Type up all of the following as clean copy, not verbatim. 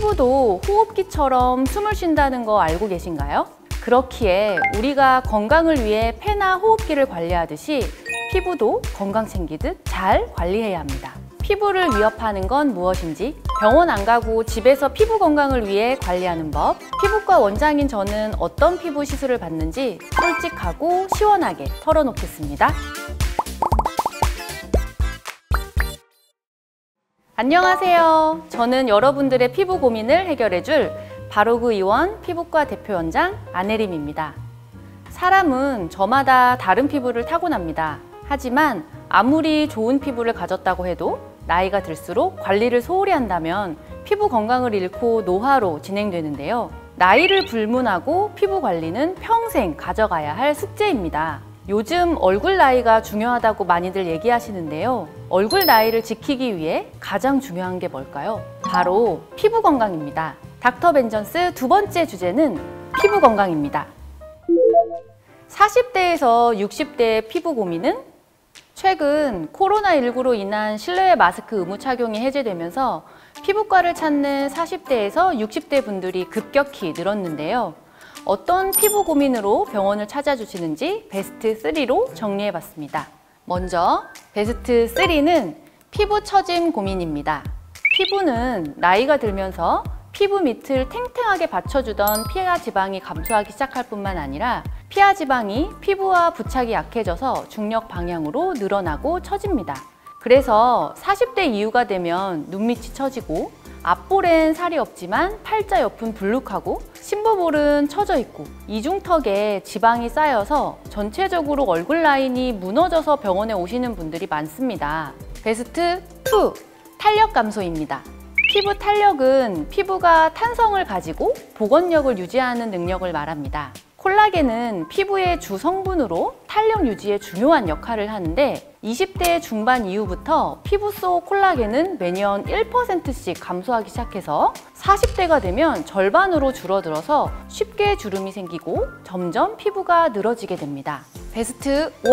피부도 호흡기처럼 숨을 쉰다는 거 알고 계신가요? 그렇기에 우리가 건강을 위해 폐나 호흡기를 관리하듯이 피부도 건강 챙기듯 잘 관리해야 합니다. 피부를 위협하는 건 무엇인지, 병원 안 가고 집에서 피부 건강을 위해 관리하는 법, 피부과 원장인 저는 어떤 피부 시술을 받는지 솔직하고 시원하게 털어놓겠습니다. 안녕하세요. 저는 여러분들의 피부 고민을 해결해줄 바로그 의원 피부과 대표원장 안혜림입니다. 사람은 저마다 다른 피부를 타고납니다. 하지만 아무리 좋은 피부를 가졌다고 해도 나이가 들수록 관리를 소홀히 한다면 피부 건강을 잃고 노화로 진행되는데요. 나이를 불문하고 피부 관리는 평생 가져가야 할 숙제입니다. 요즘 얼굴 나이가 중요하다고 많이들 얘기하시는데요. 얼굴 나이를 지키기 위해 가장 중요한 게 뭘까요? 바로 피부 건강입니다. 닥터 벤전스 두 번째 주제는 피부 건강입니다. 40대에서 60대의 피부 고민은? 최근 코로나19로 인한 실내외 마스크 의무 착용이 해제되면서 피부과를 찾는 40대에서 60대 분들이 급격히 늘었는데요. 어떤 피부 고민으로 병원을 찾아주시는지 베스트 3로 정리해봤습니다. 먼저 베스트 3는 피부 처짐 고민입니다. 피부는 나이가 들면서 피부 밑을 탱탱하게 받쳐주던 피하 지방이 감소하기 시작할 뿐만 아니라 피하 지방이 피부와 부착이 약해져서 중력 방향으로 늘어나고 처집니다. 그래서 40대 이후가 되면 눈밑이 처지고 앞볼엔 살이 없지만 팔자 옆은 불룩하고 심부볼은 처져 있고 이중턱에 지방이 쌓여서 전체적으로 얼굴 라인이 무너져서 병원에 오시는 분들이 많습니다. 베스트 2, 탄력 감소입니다. 피부 탄력은 피부가 탄성을 가지고 복원력을 유지하는 능력을 말합니다. 콜라겐은 피부의 주 성분으로 탄력 유지에 중요한 역할을 하는데 20대 중반 이후부터 피부 속 콜라겐은 매년 1%씩 감소하기 시작해서 40대가 되면 절반으로 줄어들어서 쉽게 주름이 생기고 점점 피부가 늘어지게 됩니다. 베스트 1,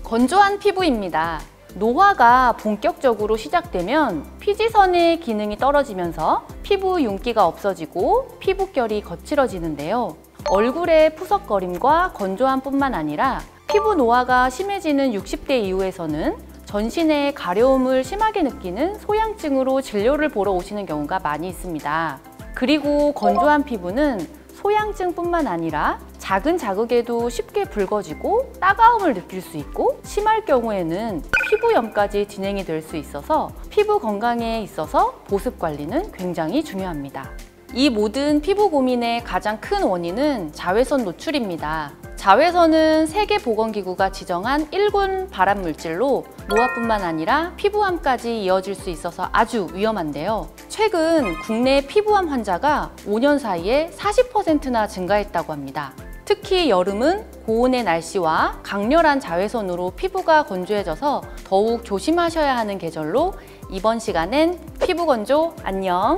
건조한 피부입니다. 노화가 본격적으로 시작되면 피지선의 기능이 떨어지면서 피부 윤기가 없어지고 피부결이 거칠어지는데요. 얼굴의 푸석거림과 건조함뿐만 아니라 피부 노화가 심해지는 60대 이후에서는 전신의 가려움을 심하게 느끼는 소양증으로 진료를 보러 오시는 경우가 많이 있습니다. 그리고 건조한 피부는 소양증뿐만 아니라 작은 자극에도 쉽게 붉어지고 따가움을 느낄 수 있고 심할 경우에는 피부염까지 진행이 될 수 있어서 피부 건강에 있어서 보습 관리는 굉장히 중요합니다. 이 모든 피부 고민의 가장 큰 원인은 자외선 노출입니다. 자외선은 세계보건기구가 지정한 1군 발암물질로 노화뿐만 아니라 피부암까지 이어질 수 있어서 아주 위험한데요. 최근 국내 피부암 환자가 5년 사이에 40%나 증가했다고 합니다. 특히 여름은 고온의 날씨와 강렬한 자외선으로 피부가 건조해져서 더욱 조심하셔야 하는 계절로 이번 시간엔 피부 건조 안녕!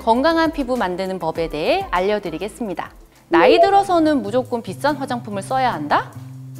건강한 피부 만드는 법에 대해 알려드리겠습니다. 나이 들어서는 무조건 비싼 화장품을 써야 한다?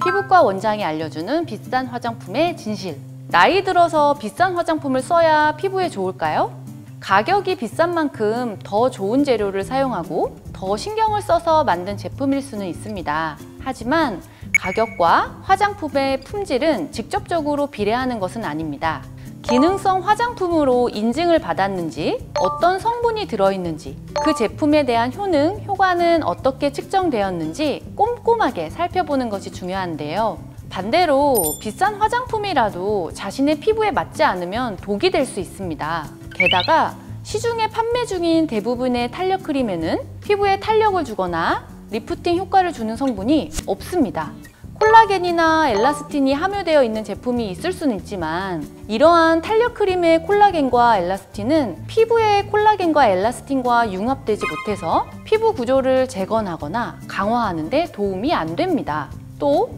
피부과 원장이 알려주는 비싼 화장품의 진실. 나이 들어서 비싼 화장품을 써야 피부에 좋을까요? 가격이 비싼 만큼 더 좋은 재료를 사용하고 더 신경을 써서 만든 제품일 수는 있습니다. 하지만 가격과 화장품의 품질은 직접적으로 비례하는 것은 아닙니다. 기능성 화장품으로 인증을 받았는지, 어떤 성분이 들어있는지, 그 제품에 대한 효능, 효과는 어떻게 측정되었는지 꼼꼼하게 살펴보는 것이 중요한데요. 반대로 비싼 화장품이라도 자신의 피부에 맞지 않으면 독이 될 수 있습니다. 게다가 시중에 판매 중인 대부분의 탄력 크림에는 피부에 탄력을 주거나 리프팅 효과를 주는 성분이 없습니다. 콜라겐이나 엘라스틴이 함유되어 있는 제품이 있을 수는 있지만 이러한 탄력 크림의 콜라겐과 엘라스틴은 피부의 콜라겐과 엘라스틴과 융합되지 못해서 피부 구조를 재건하거나 강화하는 데 도움이 안 됩니다. 또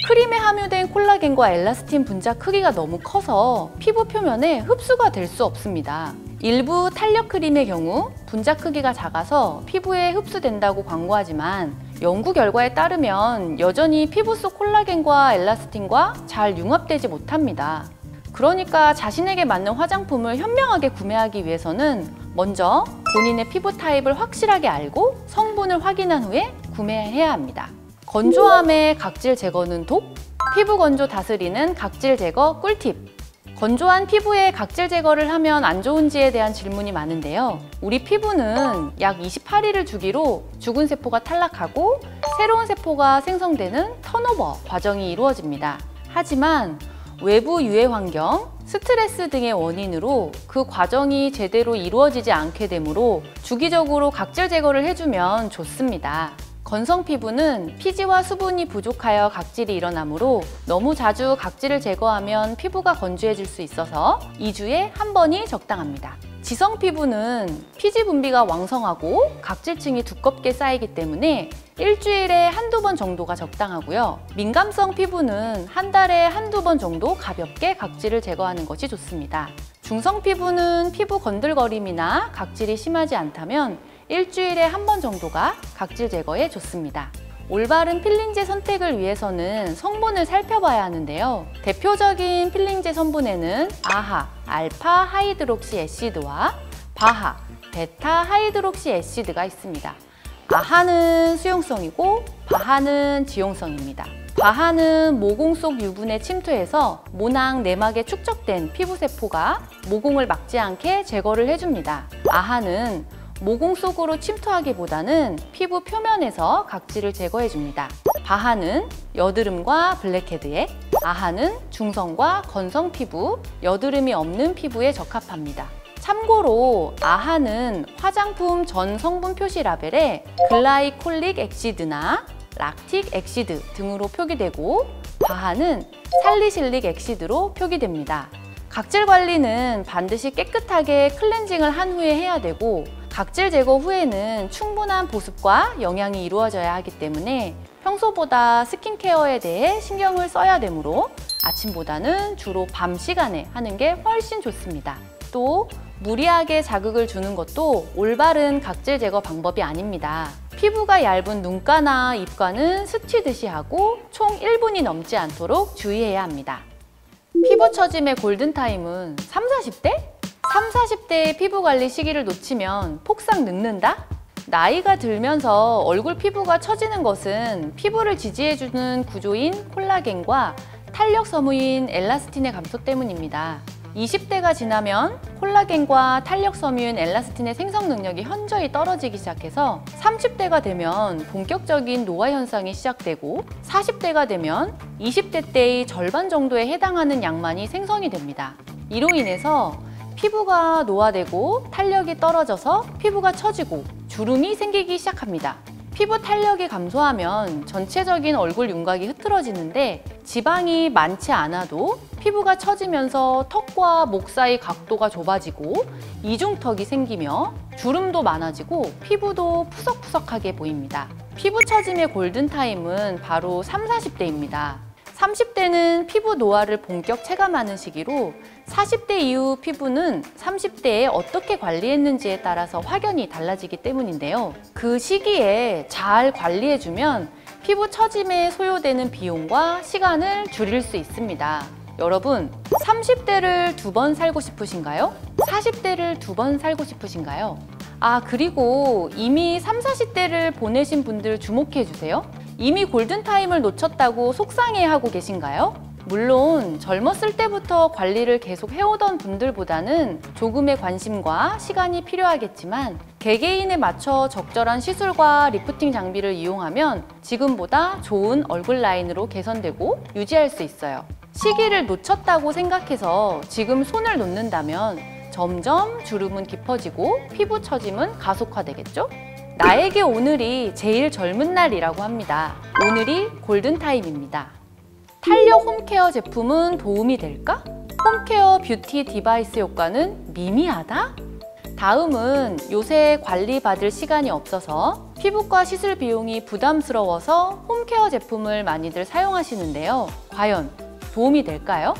크림에 함유된 콜라겐과 엘라스틴 분자 크기가 너무 커서 피부 표면에 흡수가 될 수 없습니다. 일부 탄력 크림의 경우 분자 크기가 작아서 피부에 흡수된다고 광고하지만 연구 결과에 따르면 여전히 피부 속 콜라겐과 엘라스틴과 잘 융합되지 못합니다. 그러니까 자신에게 맞는 화장품을 현명하게 구매하기 위해서는 먼저 본인의 피부 타입을 확실하게 알고 성분을 확인한 후에 구매해야 합니다. 건조함의 각질 제거는 독? 피부 건조 다스리는 각질 제거 꿀팁! 건조한 피부에 각질 제거를 하면 안 좋은지에 대한 질문이 많은데요. 우리 피부는 약 28일을 주기로 죽은 세포가 탈락하고 새로운 세포가 생성되는 턴오버 과정이 이루어집니다. 하지만 외부 유해 환경, 스트레스 등의 원인으로 그 과정이 제대로 이루어지지 않게 되므로 주기적으로 각질 제거를 해주면 좋습니다. 건성 피부는 피지와 수분이 부족하여 각질이 일어나므로 너무 자주 각질을 제거하면 피부가 건조해질 수 있어서 2주에 한 번이 적당합니다. 지성 피부는 피지 분비가 왕성하고 각질층이 두껍게 쌓이기 때문에 일주일에 한두 번 정도가 적당하고요. 민감성 피부는 한 달에 한두 번 정도 가볍게 각질을 제거하는 것이 좋습니다. 중성 피부는 피부 건들거림이나 각질이 심하지 않다면 일주일에 한 번 정도가 각질 제거에 좋습니다. 올바른 필링제 선택을 위해서는 성분을 살펴봐야 하는데요. 대표적인 필링제 성분에는 아하, 알파 하이드록시 애시드와 바하, 베타 하이드록시 애시드가 있습니다. 아하는 수용성이고 바하는 지용성입니다. 바하는 모공 속 유분에 침투해서 모낭 내막에 축적된 피부세포가 모공을 막지 않게 제거를 해줍니다. 아하는 모공 속으로 침투하기보다는 피부 표면에서 각질을 제거해줍니다. 바하는 여드름과 블랙헤드에, 아하는 중성과 건성 피부, 여드름이 없는 피부에 적합합니다. 참고로 아하는 화장품 전 성분 표시 라벨에 글라이콜릭 엑시드나 락틱 엑시드 등으로 표기되고 바하는 살리실릭 엑시드로 표기됩니다. 각질 관리는 반드시 깨끗하게 클렌징을 한 후에 해야 되고 각질 제거 후에는 충분한 보습과 영양이 이루어져야 하기 때문에 평소보다 스킨케어에 대해 신경을 써야 되므로 아침보다는 주로 밤 시간에 하는 게 훨씬 좋습니다. 또 무리하게 자극을 주는 것도 올바른 각질 제거 방법이 아닙니다. 피부가 얇은 눈가나 입가는 스치듯이 하고 총 1분이 넘지 않도록 주의해야 합니다. 피부 처짐의 골든타임은 30, 40대? 30, 40대의 피부 관리 시기를 놓치면 폭삭 늙는다? 나이가 들면서 얼굴 피부가 처지는 것은 피부를 지지해주는 구조인 콜라겐과 탄력 섬유인 엘라스틴의 감소 때문입니다. 20대가 지나면 콜라겐과 탄력 섬유인 엘라스틴의 생성 능력이 현저히 떨어지기 시작해서 30대가 되면 본격적인 노화 현상이 시작되고 40대가 되면 20대 때의 절반 정도에 해당하는 양만이 생성이 됩니다. 이로 인해서 피부가 노화되고 탄력이 떨어져서 피부가 처지고 주름이 생기기 시작합니다. 피부 탄력이 감소하면 전체적인 얼굴 윤곽이 흐트러지는데 지방이 많지 않아도 피부가 처지면서 턱과 목 사이 각도가 좁아지고 이중턱이 생기며 주름도 많아지고 피부도 푸석푸석하게 보입니다. 피부 처짐의 골든타임은 바로 30, 40대입니다. 30대는 피부 노화를 본격 체감하는 시기로 40대 이후 피부는 30대에 어떻게 관리했는지에 따라서 확연히 달라지기 때문인데요. 그 시기에 잘 관리해주면 피부 처짐에 소요되는 비용과 시간을 줄일 수 있습니다. 여러분, 30대를 2번 살고 싶으신가요? 40대를 2번 살고 싶으신가요? 그리고 이미 30, 40대를 보내신 분들 주목해주세요. 이미 골든타임을 놓쳤다고 속상해하고 계신가요? 물론 젊었을 때부터 관리를 계속 해오던 분들보다는 조금의 관심과 시간이 필요하겠지만 개개인에 맞춰 적절한 시술과 리프팅 장비를 이용하면 지금보다 좋은 얼굴 라인으로 개선되고 유지할 수 있어요. 시기를 놓쳤다고 생각해서 지금 손을 놓는다면 점점 주름은 깊어지고 피부 처짐은 가속화되겠죠? 나에게 오늘이 제일 젊은 날이라고 합니다. 오늘이 골든타임입니다. 탄력 홈케어 제품은 도움이 될까? 홈케어 뷰티 디바이스 효과는 미미하다? 다음은 요새 관리받을 시간이 없어서 피부과 시술 비용이 부담스러워서 홈케어 제품을 많이들 사용하시는데요. 과연 도움이 될까요?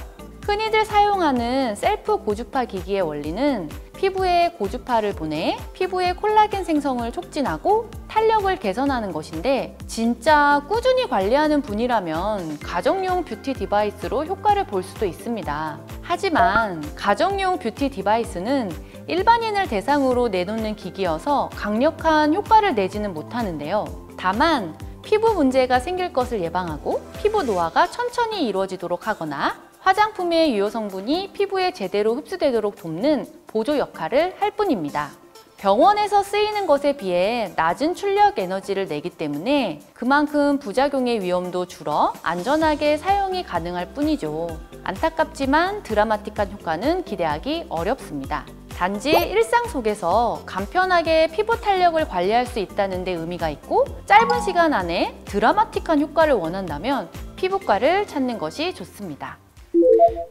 흔히들 사용하는 셀프 고주파 기기의 원리는 피부에 고주파를 보내 피부의 콜라겐 생성을 촉진하고 탄력을 개선하는 것인데 진짜 꾸준히 관리하는 분이라면 가정용 뷰티 디바이스로 효과를 볼 수도 있습니다. 하지만 가정용 뷰티 디바이스는 일반인을 대상으로 내놓는 기기여서 강력한 효과를 내지는 못하는데요. 다만 피부 문제가 생길 것을 예방하고 피부 노화가 천천히 이루어지도록 하거나 화장품의 유효 성분이 피부에 제대로 흡수되도록 돕는 보조 역할을 할 뿐입니다. 병원에서 쓰이는 것에 비해 낮은 출력 에너지를 내기 때문에 그만큼 부작용의 위험도 줄어 안전하게 사용이 가능할 뿐이죠. 안타깝지만 드라마틱한 효과는 기대하기 어렵습니다. 단지 일상 속에서 간편하게 피부 탄력을 관리할 수 있다는 데 의미가 있고 짧은 시간 안에 드라마틱한 효과를 원한다면 피부과를 찾는 것이 좋습니다.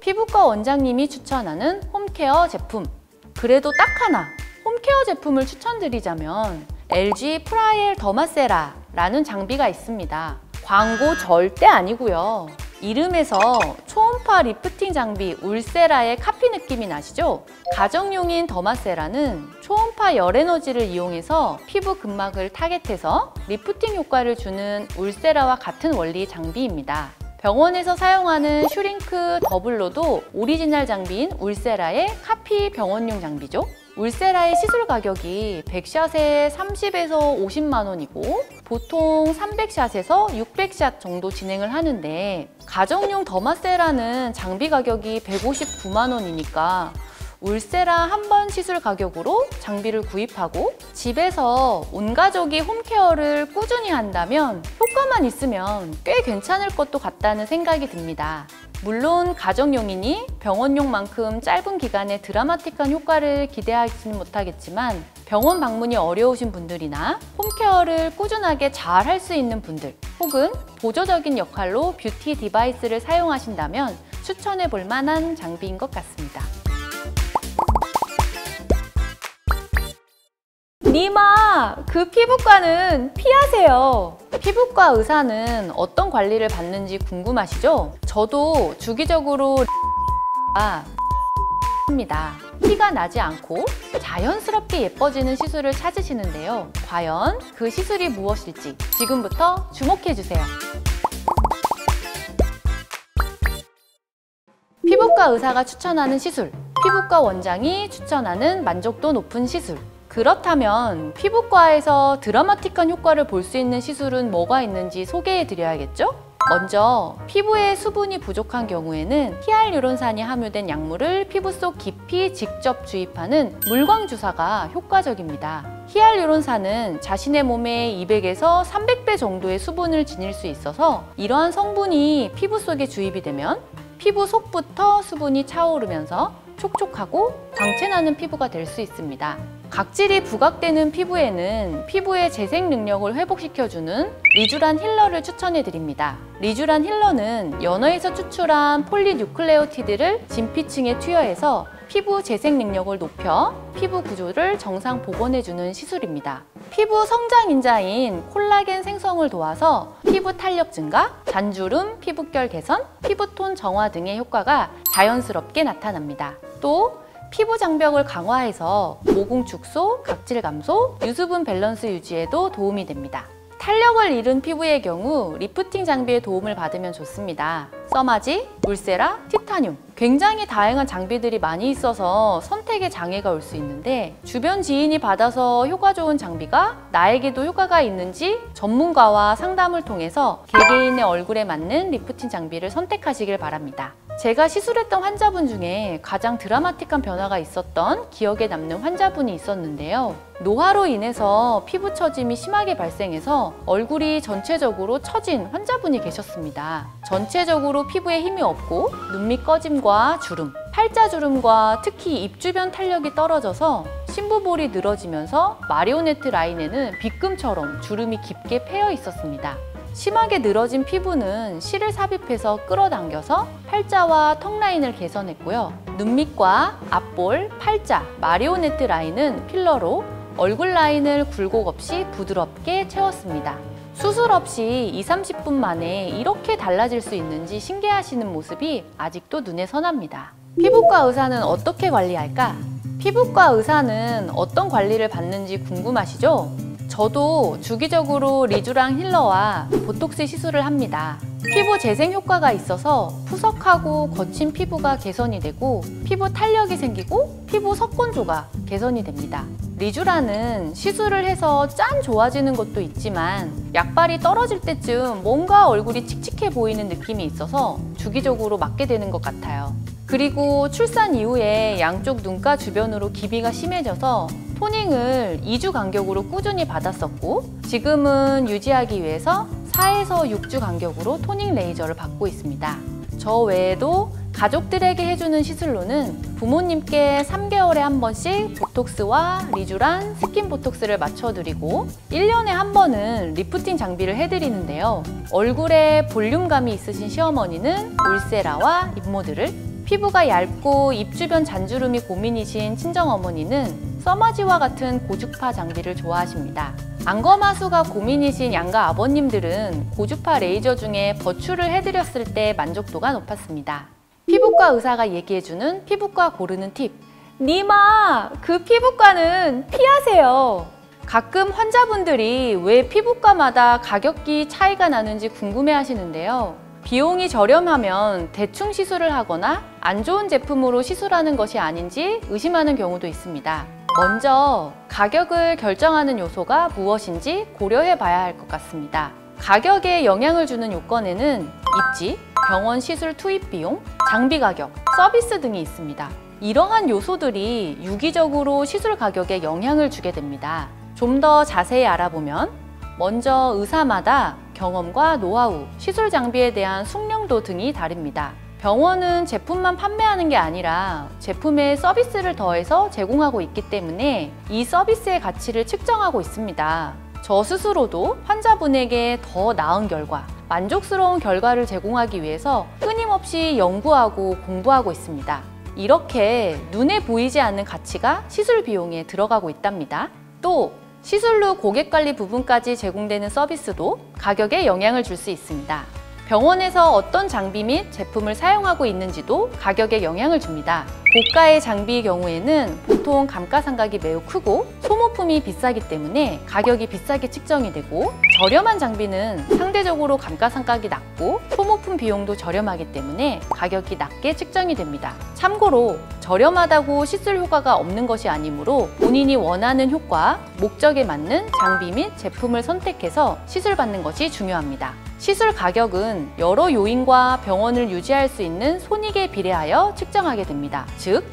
피부과 원장님이 추천하는 홈케어 제품. 그래도 딱 하나 홈케어 제품을 추천드리자면 LG 프라이엘 더마세라라는 장비가 있습니다. 광고 절대 아니고요. 이름에서 초음파 리프팅 장비 울세라의 카피 느낌이 나시죠? 가정용인 더마세라는 초음파 열에너지를 이용해서 피부 근막을 타겟해서 리프팅 효과를 주는 울세라와 같은 원리의 장비입니다. 병원에서 사용하는 슈링크 더블로도 오리지널 장비인 울세라의 카피 병원용 장비죠. 울세라의 시술 가격이 100샷에 30에서 50만 원이고 보통 300샷에서 600샷 정도 진행을 하는데 가정용 더마세라는 장비 가격이 159만 원이니까 울세라 한 번 시술 가격으로 장비를 구입하고 집에서 온 가족이 홈케어를 꾸준히 한다면 효과만 있으면 꽤 괜찮을 것도 같다는 생각이 듭니다. 물론 가정용이니 병원용만큼 짧은 기간에 드라마틱한 효과를 기대하지는 못하겠지만 병원 방문이 어려우신 분들이나 홈케어를 꾸준하게 잘 할 수 있는 분들 혹은 보조적인 역할로 뷰티 디바이스를 사용하신다면 추천해 볼 만한 장비인 것 같습니다. 니마, 그 피부과는 피하세요. 피부과 의사는 어떤 관리를 받는지 궁금하시죠? 저도 주기적으로 합니다. 티가 나지 않고 자연스럽게 예뻐지는 시술을 찾으시는데요. 과연 그 시술이 무엇일지 지금부터 주목해주세요. 피부과 의사가 추천하는 시술, 피부과 원장이 추천하는 만족도 높은 시술. 그렇다면 피부과에서 드라마틱한 효과를 볼 수 있는 시술은 뭐가 있는지 소개해 드려야겠죠? 먼저 피부에 수분이 부족한 경우에는 히알루론산이 함유된 약물을 피부 속 깊이 직접 주입하는 물광주사가 효과적입니다. 히알루론산은 자신의 몸에 200에서 300배 정도의 수분을 지닐 수 있어서 이러한 성분이 피부 속에 주입이 되면 피부 속부터 수분이 차오르면서 촉촉하고 광채나는 피부가 될 수 있습니다. 각질이 부각되는 피부에는 피부의 재생 능력을 회복시켜주는 리쥬란 힐러를 추천해드립니다. 리쥬란 힐러는 연어에서 추출한 폴리뉴클레오티드를 진피층에 투여해서 피부 재생 능력을 높여 피부 구조를 정상 복원해주는 시술입니다. 피부 성장 인자인 콜라겐 생성을 도와서 피부 탄력 증가, 잔주름, 피부결 개선, 피부톤 정화 등의 효과가 자연스럽게 나타납니다. 또 피부 장벽을 강화해서 모공 축소, 각질 감소, 유수분 밸런스 유지에도 도움이 됩니다. 탄력을 잃은 피부의 경우 리프팅 장비의 도움을 받으면 좋습니다. 써마지, 울세라, 티타늄 굉장히 다양한 장비들이 많이 있어서 선택에 장애가 올 수 있는데 주변 지인이 받아서 효과 좋은 장비가 나에게도 효과가 있는지 전문가와 상담을 통해서 개개인의 얼굴에 맞는 리프팅 장비를 선택하시길 바랍니다. 제가 시술했던 환자분 중에 가장 드라마틱한 변화가 있었던 기억에 남는 환자분이 있었는데요. 노화로 인해서 피부 처짐이 심하게 발생해서 얼굴이 전체적으로 처진 환자분이 계셨습니다. 전체적으로 피부에 힘이 없고 눈밑 꺼짐과 주름, 팔자주름과 특히 입 주변 탄력이 떨어져서 심부볼이 늘어지면서 마리오네트 라인에는 빗금처럼 주름이 깊게 패여 있었습니다. 심하게 늘어진 피부는 실을 삽입해서 끌어당겨서 팔자와 턱 라인을 개선했고요. 눈밑과 앞볼, 팔자, 마리오네트 라인은 필러로 얼굴 라인을 굴곡 없이 부드럽게 채웠습니다. 수술 없이 20-30분 만에 이렇게 달라질 수 있는지 신기해하시는 모습이 아직도 눈에 선합니다. 피부과 의사는 어떻게 관리할까? 피부과 의사는 어떤 관리를 받는지 궁금하시죠? 저도 주기적으로 리쥬랑 힐러와 보톡스 시술을 합니다. 피부 재생 효과가 있어서 푸석하고 거친 피부가 개선이 되고 피부 탄력이 생기고 피부 석곤조가 개선이 됩니다. 리쥬란은 시술을 해서 짠 좋아지는 것도 있지만 약발이 떨어질 때쯤 뭔가 얼굴이 칙칙해 보이는 느낌이 있어서 주기적으로 맞게 되는 것 같아요. 그리고 출산 이후에 양쪽 눈가 주변으로 기비가 심해져서 토닝을 2주 간격으로 꾸준히 받았었고 지금은 유지하기 위해서 4에서 6주 간격으로 토닝 레이저를 받고 있습니다. 저 외에도 가족들에게 해주는 시술로는 부모님께 3개월에 한 번씩 보톡스와 리쥬란, 스킨 보톡스를 맞춰드리고 1년에 한 번은 리프팅 장비를 해드리는데요. 얼굴에 볼륨감이 있으신 시어머니는 울세라와 입모드를, 피부가 얇고 입 주변 잔주름이 고민이신 친정어머니는 써마지와 같은 고주파 장비를 좋아하십니다. 안검하수가 고민이신 양가 아버님들은 고주파 레이저 중에 버추를 해드렸을 때 만족도가 높았습니다. 피부과 의사가 얘기해주는 피부과 고르는 팁. 니마, 그 피부과는 피하세요. 가끔 환자분들이 왜 피부과마다 가격이 차이가 나는지 궁금해 하시는데요. 비용이 저렴하면 대충 시술을 하거나 안 좋은 제품으로 시술하는 것이 아닌지 의심하는 경우도 있습니다. 먼저 가격을 결정하는 요소가 무엇인지 고려해 봐야 할 것 같습니다. 가격에 영향을 주는 요건에는 입지, 병원 시술 투입 비용, 장비 가격, 서비스 등이 있습니다. 이러한 요소들이 유기적으로 시술 가격에 영향을 주게 됩니다. 좀 더 자세히 알아보면 먼저 의사마다 경험과 노하우, 시술 장비에 대한 숙련도 등이 다릅니다. 병원은 제품만 판매하는 게 아니라 제품에 서비스를 더해서 제공하고 있기 때문에 이 서비스의 가치를 측정하고 있습니다. 저 스스로도 환자분에게 더 나은 결과, 만족스러운 결과를 제공하기 위해서 끊임없이 연구하고 공부하고 있습니다. 이렇게 눈에 보이지 않는 가치가 시술 비용에 들어가고 있답니다. 또 시술 후 고객관리 부분까지 제공되는 서비스도 가격에 영향을 줄 수 있습니다. 병원에서 어떤 장비 및 제품을 사용하고 있는지도 가격에 영향을 줍니다. 고가의 장비의 경우에는 보통 감가상각이 매우 크고 소모품이 비싸기 때문에 가격이 비싸게 측정이 되고 저렴한 장비는 상대적으로 감가상각이 낮고 소모품 비용도 저렴하기 때문에 가격이 낮게 측정이 됩니다. 참고로 저렴하다고 시술 효과가 없는 것이 아니므로 본인이 원하는 효과, 목적에 맞는 장비 및 제품을 선택해서 시술받는 것이 중요합니다. 시술 가격은 여러 요인과 병원을 유지할 수 있는 손익에 비례하여 측정하게 됩니다. 즉,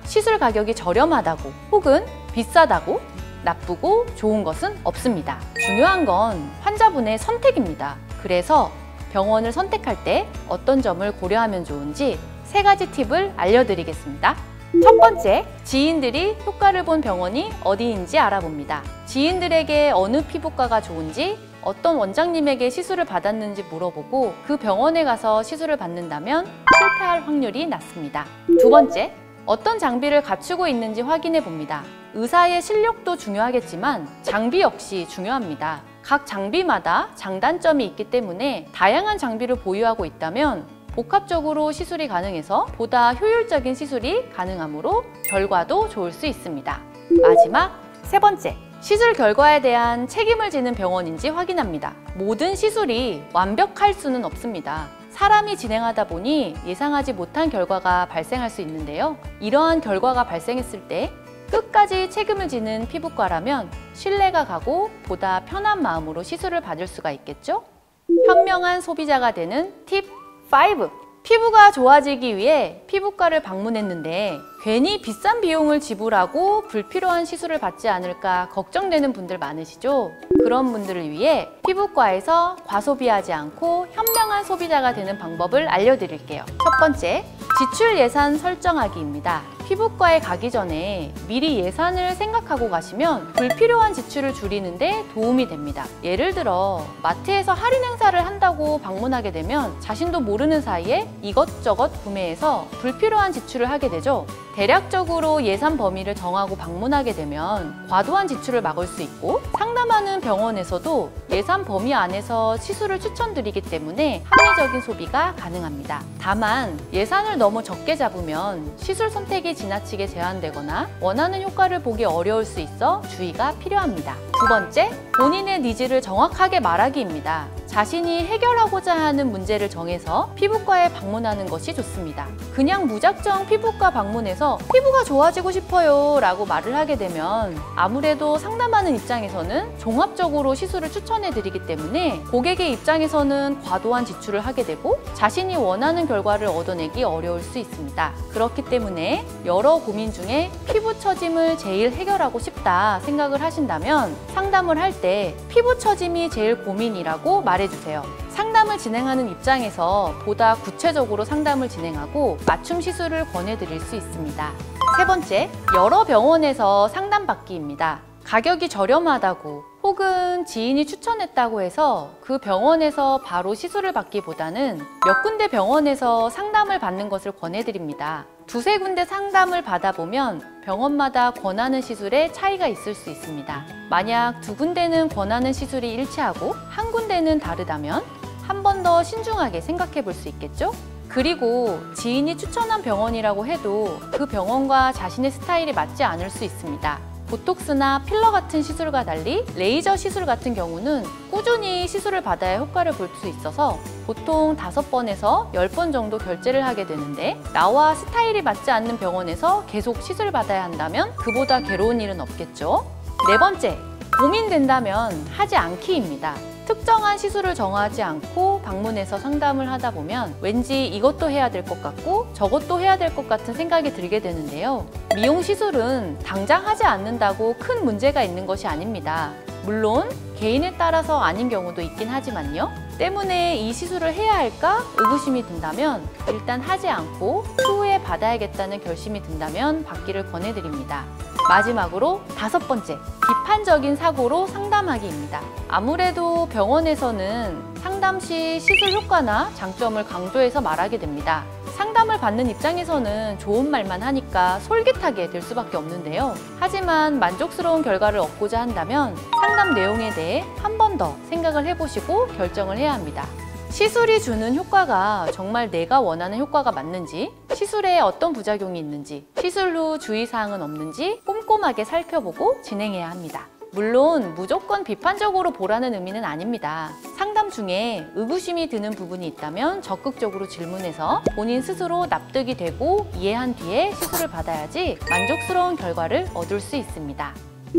시술 가격이 저렴하다고 혹은 비싸다고 나쁘고 좋은 것은 없습니다. 중요한 건 환자분의 선택입니다. 그래서 병원을 선택할 때 어떤 점을 고려하면 좋은지 3가지 팁을 알려드리겠습니다. 첫 번째, 지인들이 효과를 본 병원이 어디인지 알아봅니다. 지인들에게 어느 피부과가 좋은지, 어떤 원장님에게 시술을 받았는지 물어보고 그 병원에 가서 시술을 받는다면 실패할 확률이 낮습니다. 두 번째, 어떤 장비를 갖추고 있는지 확인해 봅니다. 의사의 실력도 중요하겠지만 장비 역시 중요합니다. 각 장비마다 장단점이 있기 때문에 다양한 장비를 보유하고 있다면 복합적으로 시술이 가능해서 보다 효율적인 시술이 가능하므로 결과도 좋을 수 있습니다. 마지막, 3번째, 시술 결과에 대한 책임을 지는 병원인지 확인합니다. 모든 시술이 완벽할 수는 없습니다. 사람이 진행하다 보니 예상하지 못한 결과가 발생할 수 있는데요. 이러한 결과가 발생했을 때 끝까지 책임을 지는 피부과라면 신뢰가 가고 보다 편한 마음으로 시술을 받을 수가 있겠죠? 현명한 소비자가 되는 팁 5! 피부가 좋아지기 위해 피부과를 방문했는데 괜히 비싼 비용을 지불하고 불필요한 시술을 받지 않을까 걱정되는 분들 많으시죠? 그런 분들을 위해 피부과에서 과소비하지 않고 현명한 소비자가 되는 방법을 알려드릴게요. 첫 번째, 지출 예산 설정하기입니다. 피부과에 가기 전에 미리 예산을 생각하고 가시면 불필요한 지출을 줄이는데 도움이 됩니다. 예를 들어 마트에서 할인 행사를 한다고 방문하게 되면 자신도 모르는 사이에 이것저것 구매해서 불필요한 지출을 하게 되죠. 대략적으로 예산 범위를 정하고 방문하게 되면 과도한 지출을 막을 수 있고 상담하는 병원에서도 예산 범위 안에서 시술을 추천드리기 때문에 합리적인 소비가 가능합니다. 다만 예산을 너무 적게 잡으면 시술 선택이 지나치게 제한되거나 원하는 효과를 보기 어려울 수 있어 주의가 필요합니다. 두 번째, 본인의 니즈를 정확하게 말하기입니다. 자신이 해결하고자 하는 문제를 정해서 피부과에 방문하는 것이 좋습니다. 그냥 무작정 피부과 방문해서 피부가 좋아지고 싶어요 라고 말을 하게 되면 아무래도 상담하는 입장에서는 종합적으로 시술을 추천해 드리기 때문에 고객의 입장에서는 과도한 지출을 하게 되고 자신이 원하는 결과를 얻어내기 어려울 수 있습니다. 그렇기 때문에 여러 고민 중에 피부 처짐을 제일 해결하고 싶다 생각을 하신다면 상담을 할 때 피부 처짐이 제일 고민이라고 말해주세요. 상담을 진행하는 입장에서 보다 구체적으로 상담을 진행하고 맞춤 시술을 권해드릴 수 있습니다. 세 번째, 여러 병원에서 상담받기입니다. 가격이 저렴하다고 혹은 지인이 추천했다고 해서 그 병원에서 바로 시술을 받기보다는 몇 군데 병원에서 상담을 받는 것을 권해드립니다. 두세 군데 상담을 받아보면 병원마다 권하는 시술에 차이가 있을 수 있습니다. 만약 두 군데는 권하는 시술이 일치하고 한 군데는 다르다면 한 번 더 신중하게 생각해 볼 수 있겠죠? 그리고 지인이 추천한 병원이라고 해도 그 병원과 자신의 스타일이 맞지 않을 수 있습니다. 보톡스나 필러 같은 시술과 달리 레이저 시술 같은 경우는 꾸준히 시술을 받아야 효과를 볼 수 있어서 보통 5번에서 10번 정도 결제를 하게 되는데 나와 스타일이 맞지 않는 병원에서 계속 시술을 받아야 한다면 그보다 괴로운 일은 없겠죠. 네 번째, 고민된다면 하지 않기입니다. 특정한 시술을 정하지 않고 방문해서 상담을 하다 보면 왠지 이것도 해야 될 것 같고 저것도 해야 될 것 같은 생각이 들게 되는데요. 미용 시술은 당장 하지 않는다고 큰 문제가 있는 것이 아닙니다. 물론 개인에 따라서 아닌 경우도 있긴 하지만요. 때문에 이 시술을 해야 할까 의구심이 든다면 일단 하지 않고 추후에 받아야겠다는 결심이 든다면 받기를 권해드립니다. 마지막으로 5번째, 비판적인 사고로 상담하기입니다. 아무래도 병원에서는 상담 시 시술 효과나 장점을 강조해서 말하게 됩니다. 상담을 받는 입장에서는 좋은 말만 하니까 솔깃하게 될 수밖에 없는데요. 하지만 만족스러운 결과를 얻고자 한다면 상담 내용에 대해 한 번 더 생각을 해보시고 결정을 해야 합니다. 시술이 주는 효과가 정말 내가 원하는 효과가 맞는지, 시술에 어떤 부작용이 있는지, 시술 후 주의사항은 없는지 꼼꼼하게 살펴보고 진행해야 합니다. 물론 무조건 비판적으로 보라는 의미는 아닙니다. 상담 중에 의구심이 드는 부분이 있다면 적극적으로 질문해서 본인 스스로 납득이 되고 이해한 뒤에 시술을 받아야지 만족스러운 결과를 얻을 수 있습니다.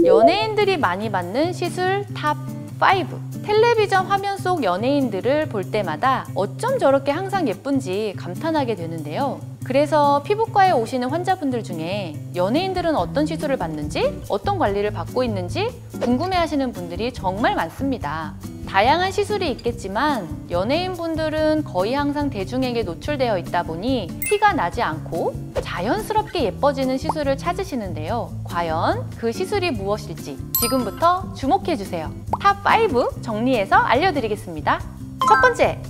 연예인들이 많이 받는 시술 탑 5. 텔레비전 화면 속 연예인들을 볼 때마다 어쩜 저렇게 항상 예쁜지 감탄하게 되는데요. 그래서 피부과에 오시는 환자분들 중에 연예인들은 어떤 시술을 받는지, 어떤 관리를 받고 있는지 궁금해하시는 분들이 정말 많습니다. 다양한 시술이 있겠지만 연예인분들은 거의 항상 대중에게 노출되어 있다 보니 티가 나지 않고 자연스럽게 예뻐지는 시술을 찾으시는데요. 과연 그 시술이 무엇일지 지금부터 주목해주세요. 탑 5 정리해서 알려드리겠습니다. 첫 번째,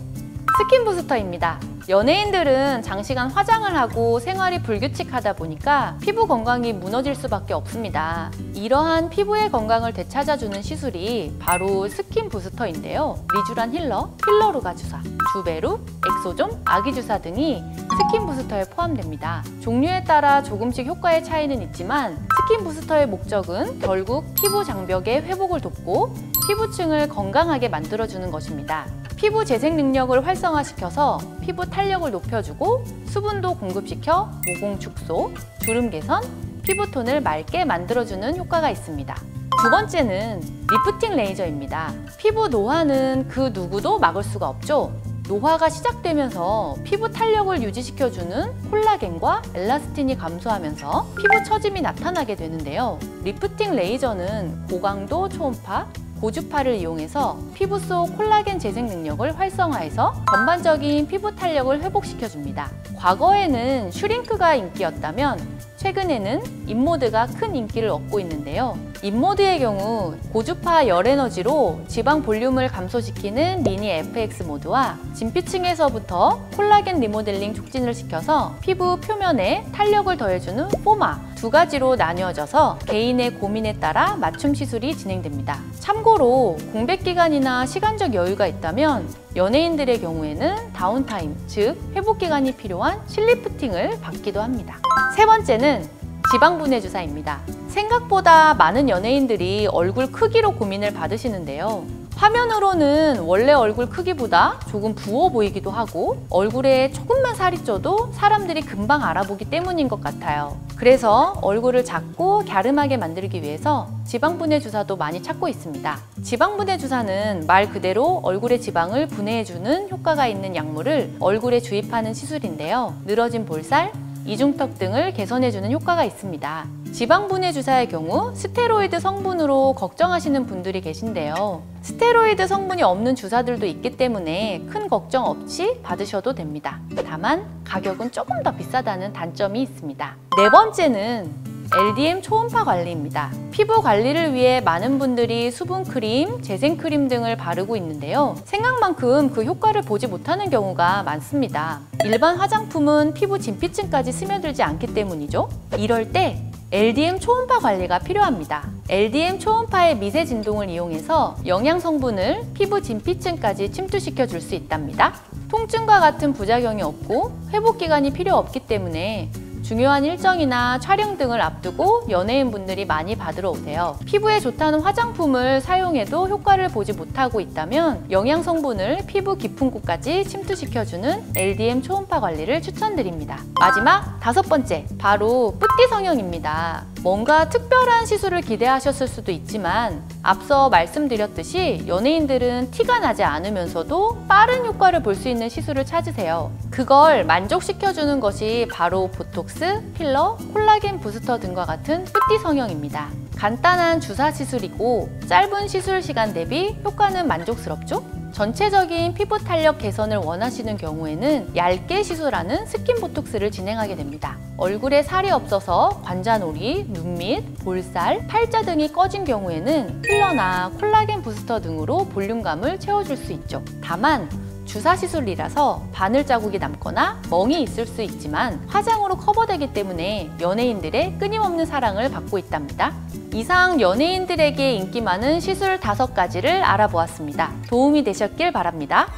스킨 부스터입니다. 연예인들은 장시간 화장을 하고 생활이 불규칙하다 보니까 피부 건강이 무너질 수밖에 없습니다. 이러한 피부의 건강을 되찾아주는 시술이 바로 스킨 부스터인데요. 리쥬란 힐러, 필러루가 주사, 주베루, 엑소좀, 아기 주사 등이 스킨 부스터에 포함됩니다. 종류에 따라 조금씩 효과의 차이는 있지만 스킨 부스터의 목적은 결국 피부 장벽의 회복을 돕고 피부층을 건강하게 만들어주는 것입니다. 피부 재생 능력을 활성화시켜서 피부 탄력을 높여주고 수분도 공급시켜 모공 축소, 주름 개선, 피부톤을 맑게 만들어주는 효과가 있습니다. 두 번째는 리프팅 레이저입니다. 피부 노화는 그 누구도 막을 수가 없죠. 노화가 시작되면서 피부 탄력을 유지시켜주는 콜라겐과 엘라스틴이 감소하면서 피부 처짐이 나타나게 되는데요. 리프팅 레이저는 고강도 초음파, 고주파를 이용해서 피부 속 콜라겐 재생 능력을 활성화해서 전반적인 피부 탄력을 회복시켜줍니다. 과거에는 슈링크가 인기였다면 최근에는 인모드가 큰 인기를 얻고 있는데요. 인모드의 경우 고주파 열 에너지로 지방 볼륨을 감소시키는 미니 FX 모드와 진피층에서부터 콜라겐 리모델링 촉진을 시켜서 피부 표면에 탄력을 더해주는 포마 두 가지로 나뉘어져서 개인의 고민에 따라 맞춤 시술이 진행됩니다. 참고로 공백 기간이나 시간적 여유가 있다면 연예인들의 경우에는 다운타임, 즉 회복 기간이 필요한 실리프팅을 받기도 합니다. 세 번째는 지방 분해 주사입니다. 생각보다 많은 연예인들이 얼굴 크기로 고민을 받으시는데요. 화면으로는 원래 얼굴 크기보다 조금 부어 보이기도 하고 얼굴에 조금만 살이 쪄도 사람들이 금방 알아보기 때문인 것 같아요. 그래서 얼굴을 작고 갸름하게 만들기 위해서 지방분해 주사도 많이 찾고 있습니다. 지방분해 주사는 말 그대로 얼굴의 지방을 분해해주는 효과가 있는 약물을 얼굴에 주입하는 시술인데요. 늘어진 볼살, 이중턱 등을 개선해주는 효과가 있습니다. 지방분해 주사의 경우 스테로이드 성분으로 걱정하시는 분들이 계신데요. 스테로이드 성분이 없는 주사들도 있기 때문에 큰 걱정 없이 받으셔도 됩니다. 다만 가격은 조금 더 비싸다는 단점이 있습니다. 네 번째는 LDM 초음파 관리입니다. 피부 관리를 위해 많은 분들이 수분크림, 재생크림 등을 바르고 있는데요. 생각만큼 그 효과를 보지 못하는 경우가 많습니다. 일반 화장품은 피부 진피층까지 스며들지 않기 때문이죠. 이럴 때 LDM 초음파 관리가 필요합니다. LDM 초음파의 미세 진동을 이용해서 영양 성분을 피부 진피층까지 침투시켜 줄 수 있답니다. 통증과 같은 부작용이 없고 회복 기간이 필요 없기 때문에 중요한 일정이나 촬영 등을 앞두고 연예인분들이 많이 받으러 오세요. 피부에 좋다는 화장품을 사용해도 효과를 보지 못하고 있다면 영양 성분을 피부 깊은 곳까지 침투시켜주는 LDM 초음파 관리를 추천드립니다. 마지막 다섯 번째, 바로 뿌띠 성형입니다. 뭔가 특별한 시술을 기대하셨을 수도 있지만 앞서 말씀드렸듯이 연예인들은 티가 나지 않으면서도 빠른 효과를 볼 수 있는 시술을 찾으세요. 그걸 만족시켜주는 것이 바로 보톡스, 필러, 콜라겐 부스터 등과 같은 뿌띠 성형입니다. 간단한 주사 시술이고 짧은 시술 시간 대비 효과는 만족스럽죠? 전체적인 피부 탄력 개선을 원하시는 경우에는 얇게 시술하는 스킨 보톡스를 진행하게 됩니다. 얼굴에 살이 없어서 관자놀이, 눈밑, 볼살, 팔자 등이 꺼진 경우에는 필러나 콜라겐 부스터 등으로 볼륨감을 채워줄 수 있죠. 다만 주사 시술이라서 바늘 자국이 남거나 멍이 있을 수 있지만 화장으로 커버되기 때문에 연예인들의 끊임없는 사랑을 받고 있답니다. 이상 연예인들에게 인기 많은 시술 5가지를 알아보았습니다. 도움이 되셨길 바랍니다.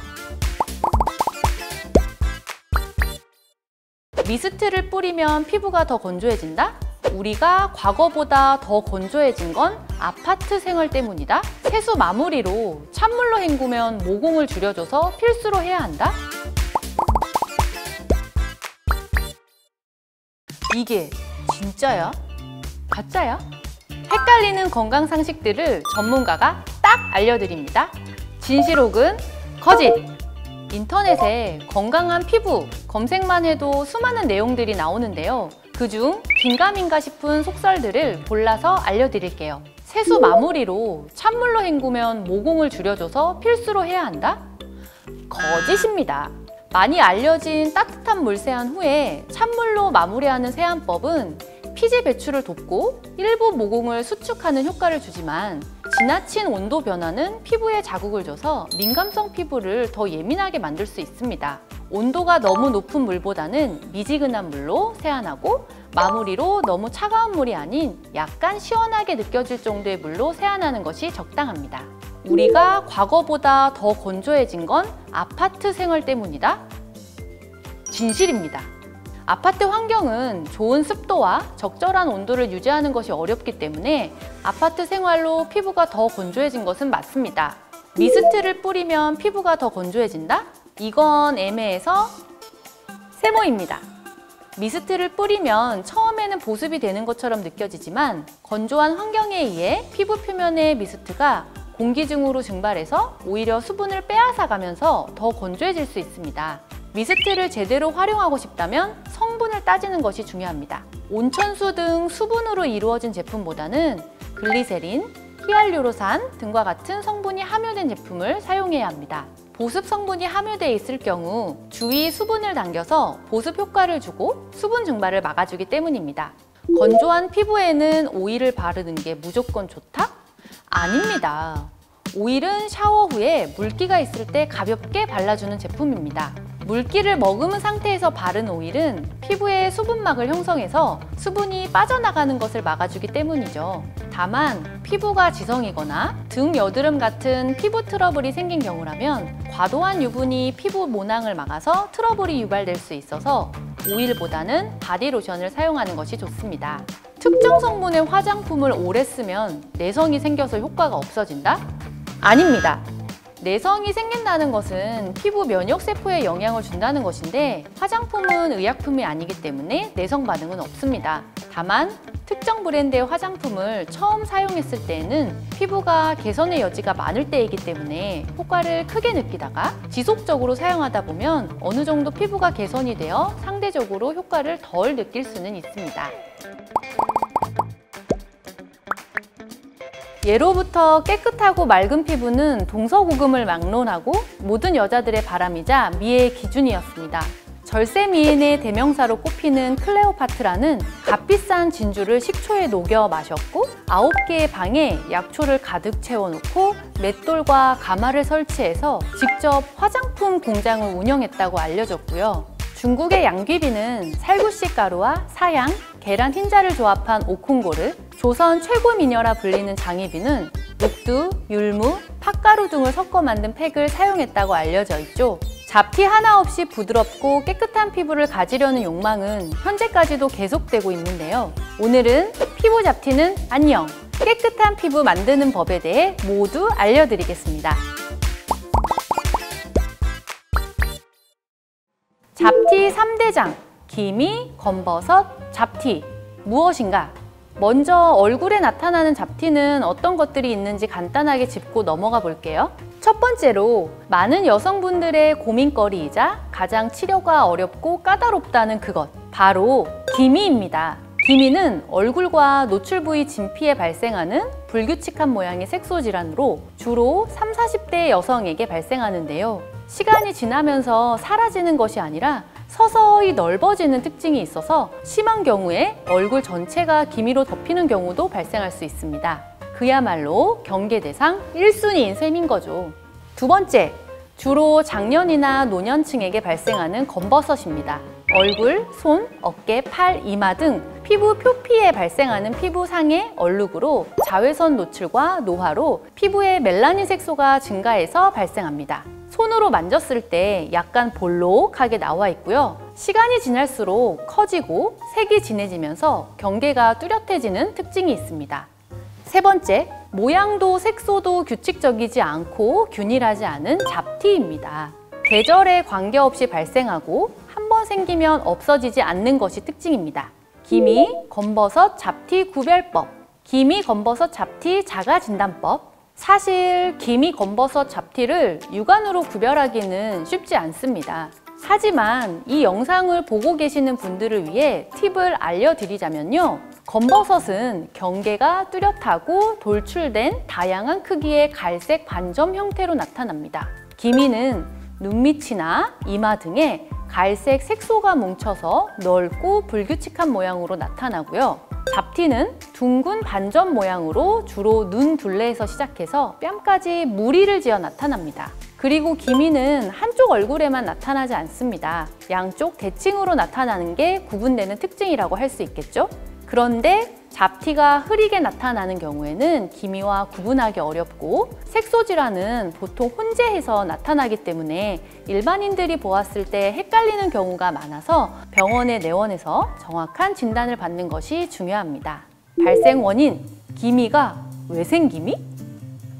미스트를 뿌리면 피부가 더 건조해진다? 우리가 과거보다 더 건조해진 건 아파트 생활 때문이다? 세수 마무리로 찬물로 헹구면 모공을 줄여줘서 필수로 해야 한다? 이게 진짜야? 가짜야? 헷갈리는 건강 상식들을 전문가가 딱 알려드립니다. 진실 혹은 거짓! 인터넷에 건강한 피부 검색만 해도 수많은 내용들이 나오는데요. 그중 긴가민가 싶은 속설들을 골라서 알려드릴게요. 세수 마무리로 찬물로 헹구면 모공을 줄여줘서 필수로 해야 한다? 거짓입니다. 많이 알려진 따뜻한 물 세안 후에 찬물로 마무리하는 세안법은 피지 배출을 돕고 일부 모공을 수축하는 효과를 주지만 지나친 온도 변화는 피부에 자극을 줘서 민감성 피부를 더 예민하게 만들 수 있습니다. 온도가 너무 높은 물보다는 미지근한 물로 세안하고 마무리로 너무 차가운 물이 아닌 약간 시원하게 느껴질 정도의 물로 세안하는 것이 적당합니다. 우리가 과거보다 더 건조해진 건 아파트 생활 때문이다? 진실입니다. 아파트 환경은 좋은 습도와 적절한 온도를 유지하는 것이 어렵기 때문에 아파트 생활로 피부가 더 건조해진 것은 맞습니다. 미스트를 뿌리면 피부가 더 건조해진다? 이건 애매해서 세모입니다. 미스트를 뿌리면 처음에는 보습이 되는 것처럼 느껴지지만 건조한 환경에 의해 피부 표면의 미스트가 공기중으로 증발해서 오히려 수분을 빼앗아가면서 더 건조해질 수 있습니다. 미스트를 제대로 활용하고 싶다면 성분을 따지는 것이 중요합니다. 온천수 등 수분으로 이루어진 제품보다는 글리세린, 히알루로산 등과 같은 성분이 함유된 제품을 사용해야 합니다. 보습 성분이 함유되어 있을 경우 주위 수분을 당겨서 보습 효과를 주고 수분 증발을 막아주기 때문입니다. 건조한 피부에는 오일을 바르는 게 무조건 좋다? 아닙니다. 오일은 샤워 후에 물기가 있을 때 가볍게 발라주는 제품입니다. 물기를 머금은 상태에서 바른 오일은 피부에 수분막을 형성해서 수분이 빠져나가는 것을 막아주기 때문이죠. 다만 피부가 지성이거나 등 여드름 같은 피부 트러블이 생긴 경우라면 과도한 유분이 피부 모낭을 막아서 트러블이 유발될 수 있어서 오일보다는 바디로션을 사용하는 것이 좋습니다. 특정 성분의 화장품을 오래 쓰면 내성이 생겨서 효과가 없어진다? 아닙니다. 내성이 생긴다는 것은 피부 면역세포에 영향을 준다는 것인데 화장품은 의약품이 아니기 때문에 내성 반응은 없습니다. 다만 특정 브랜드의 화장품을 처음 사용했을 때에는 피부가 개선의 여지가 많을 때이기 때문에 효과를 크게 느끼다가 지속적으로 사용하다 보면 어느 정도 피부가 개선이 되어 상대적으로 효과를 덜 느낄 수는 있습니다. 예로부터 깨끗하고 맑은 피부는 동서고금을 막론하고 모든 여자들의 바람이자 미의 기준이었습니다. 절세미인의 대명사로 꼽히는 클레오파트라는 값비싼 진주를 식초에 녹여 마셨고 9개의 방에 약초를 가득 채워놓고 맷돌과 가마를 설치해서 직접 화장품 공장을 운영했다고 알려졌고요. 중국의 양귀비는 살구씨 가루와 사양, 계란 흰자를 조합한 오콩고르, 조선 최고 미녀라 불리는 장희비는 묵두, 율무, 팥가루 등을 섞어 만든 팩을 사용했다고 알려져 있죠. 잡티 하나 없이 부드럽고 깨끗한 피부를 가지려는 욕망은 현재까지도 계속되고 있는데요. 오늘은 피부 잡티는 안녕! 깨끗한 피부 만드는 법에 대해 모두 알려드리겠습니다. 잡티 3대장, 기미, 검버섯, 잡티. 무엇인가? 먼저 얼굴에 나타나는 잡티는 어떤 것들이 있는지 간단하게 짚고 넘어가 볼게요. 첫 번째로 많은 여성분들의 고민거리이자 가장 치료가 어렵고 까다롭다는 그것, 바로 기미입니다. 기미는 얼굴과 노출 부위 진피에 발생하는 불규칙한 모양의 색소 질환으로 주로 30, 40대 여성에게 발생하는데요. 시간이 지나면서 사라지는 것이 아니라 서서히 넓어지는 특징이 있어서 심한 경우에 얼굴 전체가 기미로 덮이는 경우도 발생할 수 있습니다. 그야말로 경계 대상 1순위인 셈인 거죠. 두 번째, 주로 장년이나 노년층에게 발생하는 검버섯입니다. 얼굴, 손, 어깨, 팔, 이마 등 피부 표피에 발생하는 피부상의 얼룩으로 자외선 노출과 노화로 피부의 멜라닌 색소가 증가해서 발생합니다. 손으로 만졌을 때 약간 볼록하게 나와 있고요. 시간이 지날수록 커지고 색이 진해지면서 경계가 뚜렷해지는 특징이 있습니다. 세 번째, 모양도 색소도 규칙적이지 않고 균일하지 않은 잡티입니다. 계절에 관계없이 발생하고 한 번 생기면 없어지지 않는 것이 특징입니다. 기미, 검버섯, 잡티 구별법. 기미, 검버섯, 잡티 자가진단법. 사실 기미, 검버섯, 잡티를 육안으로 구별하기는 쉽지 않습니다. 하지만 이 영상을 보고 계시는 분들을 위해 팁을 알려드리자면요. 검버섯은 경계가 뚜렷하고 돌출된 다양한 크기의 갈색 반점 형태로 나타납니다. 기미는 눈밑이나 이마 등에 갈색 색소가 뭉쳐서 넓고 불규칙한 모양으로 나타나고요. 잡티는 둥근 반점 모양으로 주로 눈 둘레에서 시작해서 뺨까지 무리를 지어 나타납니다. 그리고 기미는 한쪽 얼굴에만 나타나지 않습니다. 양쪽 대칭으로 나타나는 게 구분되는 특징이라고 할 수 있겠죠? 그런데 잡티가 흐리게 나타나는 경우에는 기미와 구분하기 어렵고 색소 질환은 보통 혼재해서 나타나기 때문에 일반인들이 보았을 때 헷갈리는 경우가 많아서 병원에 내원해서 정확한 진단을 받는 것이 중요합니다. 발생 원인, 기미가 왜 생기미?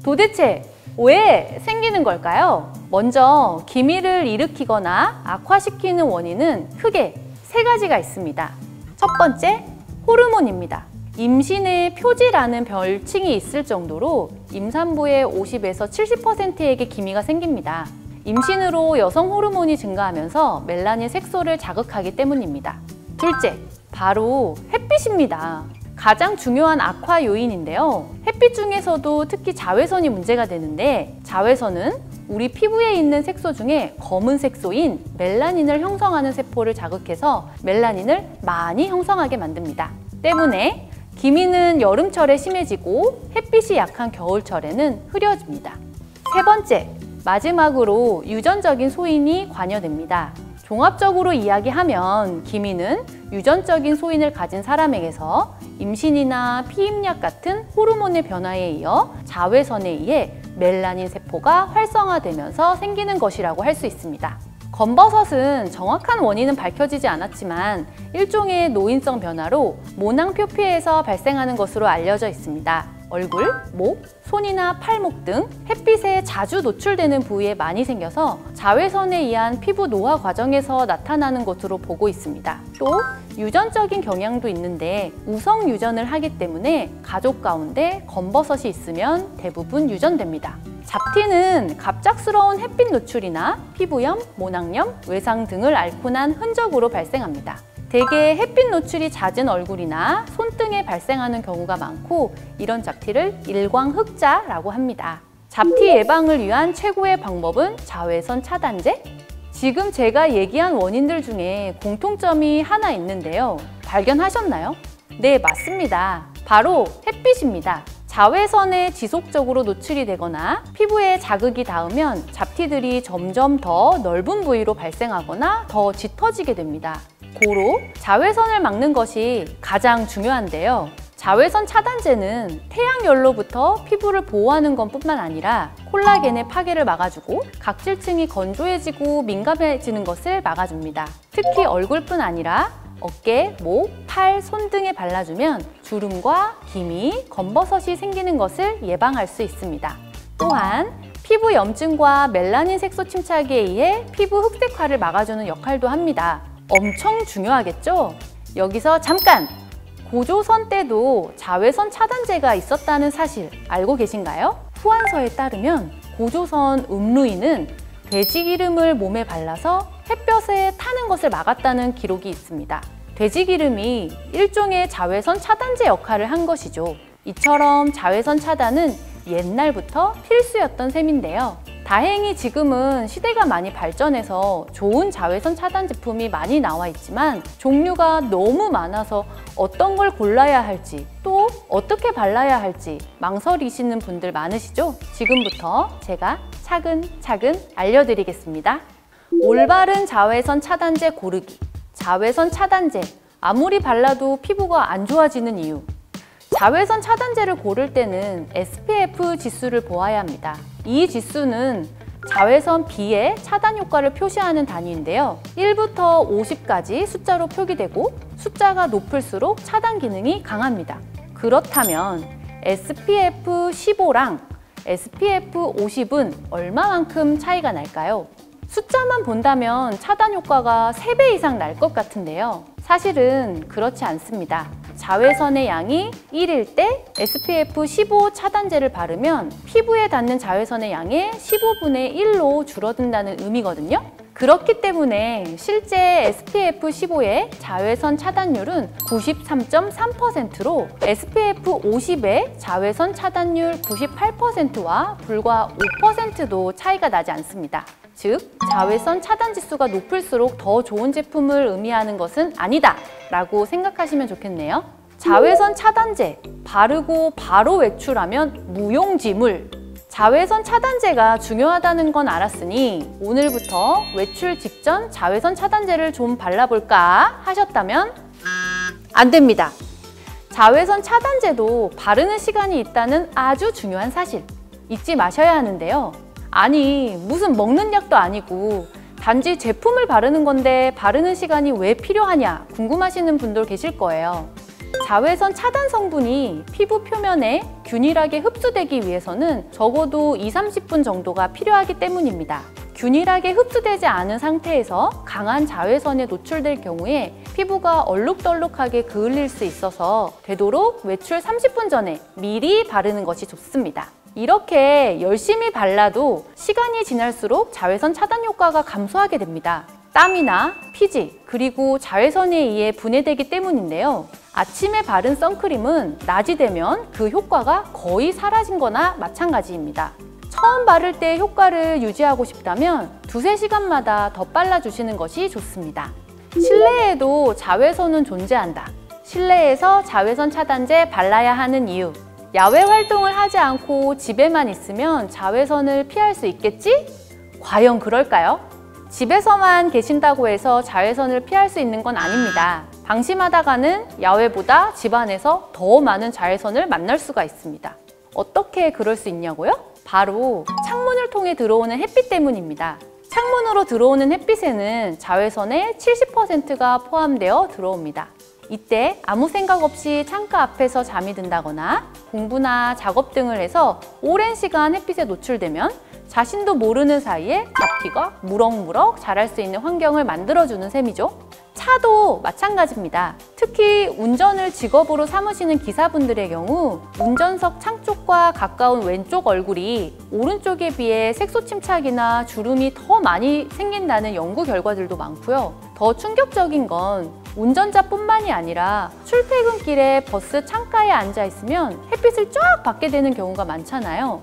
도대체 왜 생기는 걸까요? 먼저 기미를 일으키거나 악화시키는 원인은 크게 세 가지가 있습니다. 첫 번째, 호르몬입니다. 임신의 표지라는 별칭이 있을 정도로 임산부의 50에서 70%에게 기미가 생깁니다. 임신으로 여성 호르몬이 증가하면서 멜라닌 색소를 자극하기 때문입니다. 둘째, 바로 햇빛입니다. 가장 중요한 악화 요인인데요. 햇빛 중에서도 특히 자외선이 문제가 되는데 자외선은 우리 피부에 있는 색소 중에 검은 색소인 멜라닌을 형성하는 세포를 자극해서 멜라닌을 많이 형성하게 만듭니다. 때문에 기미는 여름철에 심해지고 햇빛이 약한 겨울철에는 흐려집니다. 세 번째, 마지막으로 유전적인 소인이 관여됩니다. 종합적으로 이야기하면 기미는 유전적인 소인을 가진 사람에게서 임신이나 피임약 같은 호르몬의 변화에 이어 자외선에 의해 멜라닌 세포가 활성화되면서 생기는 것이라고 할 수 있습니다. 검버섯은 정확한 원인은 밝혀지지 않았지만 일종의 노인성 변화로 모낭 표피에서 발생하는 것으로 알려져 있습니다. 얼굴, 목, 손이나 팔목 등 햇빛에 자주 노출되는 부위에 많이 생겨서 자외선에 의한 피부 노화 과정에서 나타나는 것으로 보고 있습니다. 또 유전적인 경향도 있는데 우성 유전을 하기 때문에 가족 가운데 검버섯이 있으면 대부분 유전됩니다. 잡티는 갑작스러운 햇빛 노출이나 피부염, 모낭염, 외상 등을 앓고 난 흔적으로 발생합니다. 대개 햇빛 노출이 잦은 얼굴이나 손등에 발생하는 경우가 많고 이런 잡티를 일광흑자라고 합니다. 잡티 예방을 위한 최고의 방법은 자외선 차단제? 지금 제가 얘기한 원인들 중에 공통점이 하나 있는데요. 발견하셨나요? 네, 맞습니다. 바로 햇빛입니다. 자외선에 지속적으로 노출이 되거나 피부에 자극이 닿으면 잡티들이 점점 더 넓은 부위로 발생하거나 더 짙어지게 됩니다. 고로 자외선을 막는 것이 가장 중요한데요. 자외선 차단제는 태양열로부터 피부를 보호하는 것뿐만 아니라 콜라겐의 파괴를 막아주고 각질층이 건조해지고 민감해지는 것을 막아줍니다. 특히 얼굴뿐 아니라 어깨, 목, 팔, 손 등에 발라주면 주름과 기미, 검버섯이 생기는 것을 예방할 수 있습니다. 또한 피부 염증과 멜라닌 색소 침착에 의해 피부 흑색화를 막아주는 역할도 합니다. 엄청 중요하겠죠? 여기서 잠깐! 고조선 때도 자외선 차단제가 있었다는 사실 알고 계신가요? 후한서에 따르면 고조선 음루인은 돼지기름을 몸에 발라서 햇볕에 타는 것을 막았다는 기록이 있습니다. 돼지기름이 일종의 자외선 차단제 역할을 한 것이죠. 이처럼 자외선 차단은 옛날부터 필수였던 셈인데요. 다행히 지금은 시대가 많이 발전해서 좋은 자외선 차단 제품이 많이 나와 있지만 종류가 너무 많아서 어떤 걸 골라야 할지 또 어떻게 발라야 할지 망설이시는 분들 많으시죠? 지금부터 제가 차근차근 알려드리겠습니다. 올바른 자외선 차단제 고르기. 자외선 차단제, 아무리 발라도 피부가 안 좋아지는 이유. 자외선 차단제를 고를 때는 SPF 지수를 보아야 합니다. 이 지수는 자외선 B의 차단 효과를 표시하는 단위인데요. 1부터 50까지 숫자로 표기되고 숫자가 높을수록 차단 기능이 강합니다. 그렇다면 SPF 15랑 SPF 50은 얼마만큼 차이가 날까요? 숫자만 본다면 차단 효과가 3배 이상 날 것 같은데요. 사실은 그렇지 않습니다. 자외선의 양이 1일 때 SPF 15 차단제를 바르면 피부에 닿는 자외선의 양의 15분의 1로 줄어든다는 의미거든요. 그렇기 때문에 실제 SPF 15의 자외선 차단율은 93.3%로 SPF 50의 자외선 차단율 98%와 불과 5%도 차이가 나지 않습니다. 즉, 자외선 차단 지수가 높을수록 더 좋은 제품을 의미하는 것은 아니다 라고 생각하시면 좋겠네요. 자외선 차단제, 바르고 바로 외출하면 무용지물. 자외선 차단제가 중요하다는 건 알았으니 오늘부터 외출 직전 자외선 차단제를 좀 발라볼까 하셨다면 안 됩니다. 자외선 차단제도 바르는 시간이 있다는 아주 중요한 사실 잊지 마셔야 하는데요. 아니, 무슨 먹는 약도 아니고 단지 제품을 바르는 건데 바르는 시간이 왜 필요하냐 궁금하시는 분들 계실 거예요. 자외선 차단 성분이 피부 표면에 균일하게 흡수되기 위해서는 적어도 20-30분 정도가 필요하기 때문입니다. 균일하게 흡수되지 않은 상태에서 강한 자외선에 노출될 경우에 피부가 얼룩덜룩하게 그을릴 수 있어서 되도록 외출 30분 전에 미리 바르는 것이 좋습니다. 이렇게 열심히 발라도 시간이 지날수록 자외선 차단 효과가 감소하게 됩니다. 땀이나 피지, 그리고 자외선에 의해 분해되기 때문인데요. 아침에 바른 선크림은 낮이 되면 그 효과가 거의 사라진 거나 마찬가지입니다. 처음 바를 때 효과를 유지하고 싶다면 2-3시간마다 더 발라주시는 것이 좋습니다. 실내에도 자외선은 존재한다. 실내에서 자외선 차단제 발라야 하는 이유. 야외 활동을 하지 않고 집에만 있으면 자외선을 피할 수 있겠지? 과연 그럴까요? 집에서만 계신다고 해서 자외선을 피할 수 있는 건 아닙니다. 방심하다가는 야외보다 집 안에서 더 많은 자외선을 만날 수가 있습니다. 어떻게 그럴 수 있냐고요? 바로 창문을 통해 들어오는 햇빛 때문입니다. 창문으로 들어오는 햇빛에는 자외선의 70%가 포함되어 들어옵니다. 이때 아무 생각 없이 창가 앞에서 잠이 든다거나 공부나 작업 등을 해서 오랜 시간 햇빛에 노출되면 자신도 모르는 사이에 잡티가 무럭무럭 자랄 수 있는 환경을 만들어주는 셈이죠. 차도 마찬가지입니다. 특히 운전을 직업으로 삼으시는 기사분들의 경우 운전석 창 쪽과 가까운 왼쪽 얼굴이 오른쪽에 비해 색소 침착이나 주름이 더 많이 생긴다는 연구 결과들도 많고요. 더 충격적인 건 운전자뿐만이 아니라 출퇴근길에 버스 창가에 앉아 있으면 햇빛을 쫙 받게 되는 경우가 많잖아요.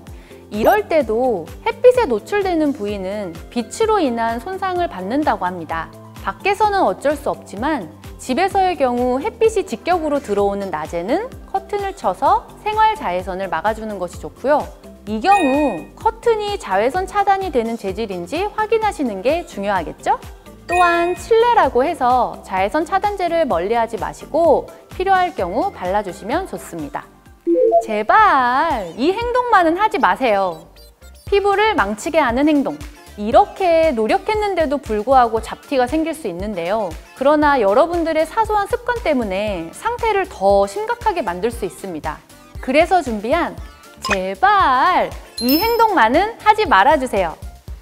이럴 때도 햇빛에 노출되는 부위는 빛으로 인한 손상을 받는다고 합니다. 밖에서는 어쩔 수 없지만 집에서의 경우 햇빛이 직격으로 들어오는 낮에는 커튼을 쳐서 생활 자외선을 막아주는 것이 좋고요. 이 경우 커튼이 자외선 차단이 되는 재질인지 확인하시는 게 중요하겠죠? 또한 칠레라고 해서 자외선 차단제를 멀리하지 마시고 필요할 경우 발라주시면 좋습니다. 제발 이 행동만은 하지 마세요. 피부를 망치게 하는 행동. 이렇게 노력했는데도 불구하고 잡티가 생길 수 있는데요. 그러나 여러분들의 사소한 습관 때문에 상태를 더 심각하게 만들 수 있습니다. 그래서 준비한 제발 이 행동만은 하지 말아주세요.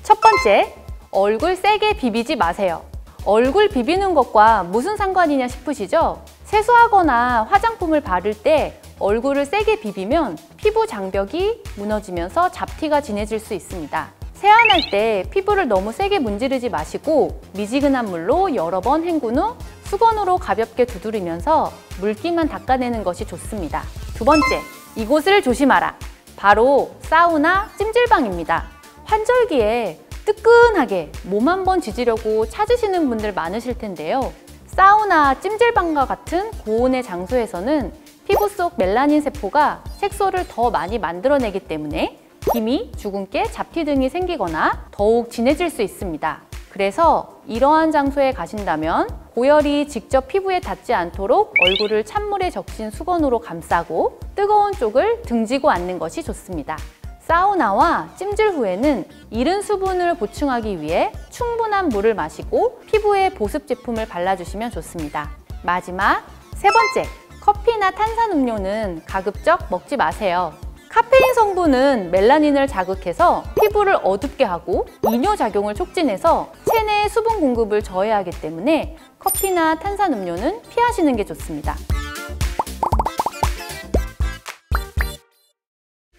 첫 번째, 얼굴 세게 비비지 마세요. 얼굴 비비는 것과 무슨 상관이냐 싶으시죠? 세수하거나 화장품을 바를 때 얼굴을 세게 비비면 피부 장벽이 무너지면서 잡티가 진해질 수 있습니다. 세안할 때 피부를 너무 세게 문지르지 마시고 미지근한 물로 여러 번 헹군 후 수건으로 가볍게 두드리면서 물기만 닦아내는 것이 좋습니다. 두 번째, 이곳을 조심하라. 바로 사우나 찜질방입니다. 환절기에 뜨끈하게 몸 한번 지지려고 찾으시는 분들 많으실 텐데요. 사우나, 찜질방과 같은 고온의 장소에서는 피부 속 멜라닌 세포가 색소를 더 많이 만들어내기 때문에 기미, 주근깨, 잡티 등이 생기거나 더욱 진해질 수 있습니다. 그래서 이러한 장소에 가신다면 고열이 직접 피부에 닿지 않도록 얼굴을 찬물에 적신 수건으로 감싸고 뜨거운 쪽을 등지고 앉는 것이 좋습니다. 사우나와 찜질 후에는 잃은 수분을 보충하기 위해 충분한 물을 마시고 피부에 보습 제품을 발라주시면 좋습니다. 마지막 세 번째, 커피나 탄산음료는 가급적 먹지 마세요. 카페인 성분은 멜라닌을 자극해서 피부를 어둡게 하고 이뇨작용을 촉진해서 체내 수분 공급을 저해하기 때문에 커피나 탄산음료는 피하시는 게 좋습니다.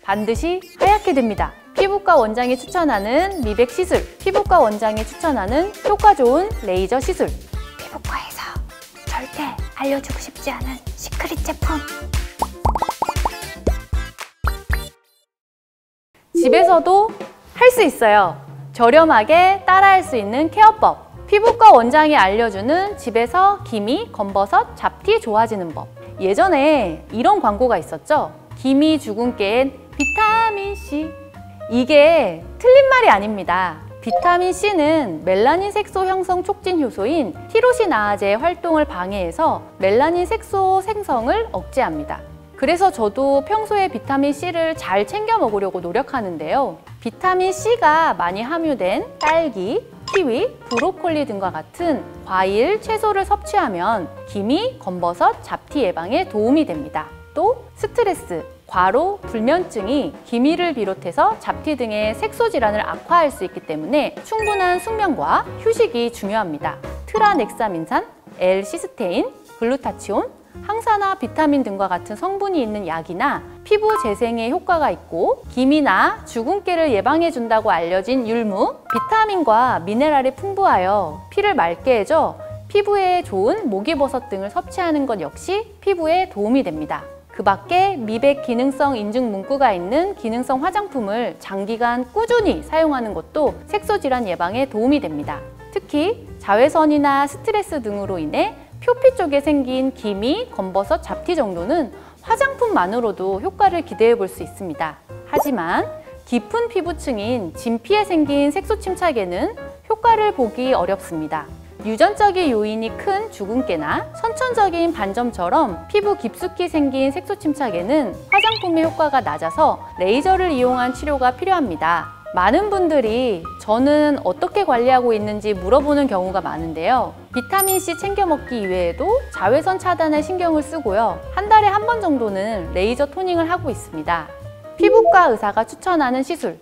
반드시 하얗게 됩니다. 피부과 원장이 추천하는 미백 시술, 피부과 원장이 추천하는 효과 좋은 레이저 시술. 피부과에서 절대 알려주고 싶지 않은 시크릿 제품. 집에서도 할 수 있어요. 저렴하게 따라할 수 있는 케어법. 피부과 원장이 알려주는 집에서 기미, 검버섯, 잡티 좋아지는 법. 예전에 이런 광고가 있었죠. 기미, 주근깨엔 비타민C. 이게 틀린 말이 아닙니다. 비타민C는 멜라닌 색소 형성 촉진 효소인 티로시나아제의 활동을 방해해서 멜라닌 색소 생성을 억제합니다. 그래서 저도 평소에 비타민C를 잘 챙겨 먹으려고 노력하는데요. 비타민C가 많이 함유된 딸기, 키위, 브로콜리 등과 같은 과일, 채소를 섭취하면 기미, 검버섯, 잡티 예방에 도움이 됩니다. 또 스트레스, 과로, 불면증이 기미를 비롯해서 잡티 등의 색소 질환을 악화할 수 있기 때문에 충분한 숙면과 휴식이 중요합니다. 트라넥사민산, L-시스테인, 글루타치온, 항산화, 비타민 등과 같은 성분이 있는 약이나 피부 재생에 효과가 있고 기미나 주근깨를 예방해준다고 알려진 율무, 비타민과 미네랄이 풍부하여 피를 맑게 해줘 피부에 좋은 목이버섯 등을 섭취하는 것 역시 피부에 도움이 됩니다. 그 밖에 미백 기능성 인증 문구가 있는 기능성 화장품을 장기간 꾸준히 사용하는 것도 색소 질환 예방에 도움이 됩니다. 특히 자외선이나 스트레스 등으로 인해 표피 쪽에 생긴 기미, 검버섯, 잡티 정도는 화장품만으로도 효과를 기대해 볼 수 있습니다. 하지만 깊은 피부층인 진피에 생긴 색소 침착에는 효과를 보기 어렵습니다. 유전적인 요인이 큰 주근깨나 선천적인 반점처럼 피부 깊숙이 생긴 색소 침착에는 화장품의 효과가 낮아서 레이저를 이용한 치료가 필요합니다. 많은 분들이 저는 어떻게 관리하고 있는지 물어보는 경우가 많은데요. 비타민C 챙겨 먹기 이외에도 자외선 차단에 신경을 쓰고요. 한 달에 한 번 정도는 레이저 토닝을 하고 있습니다. 피부과 의사가 추천하는 시술,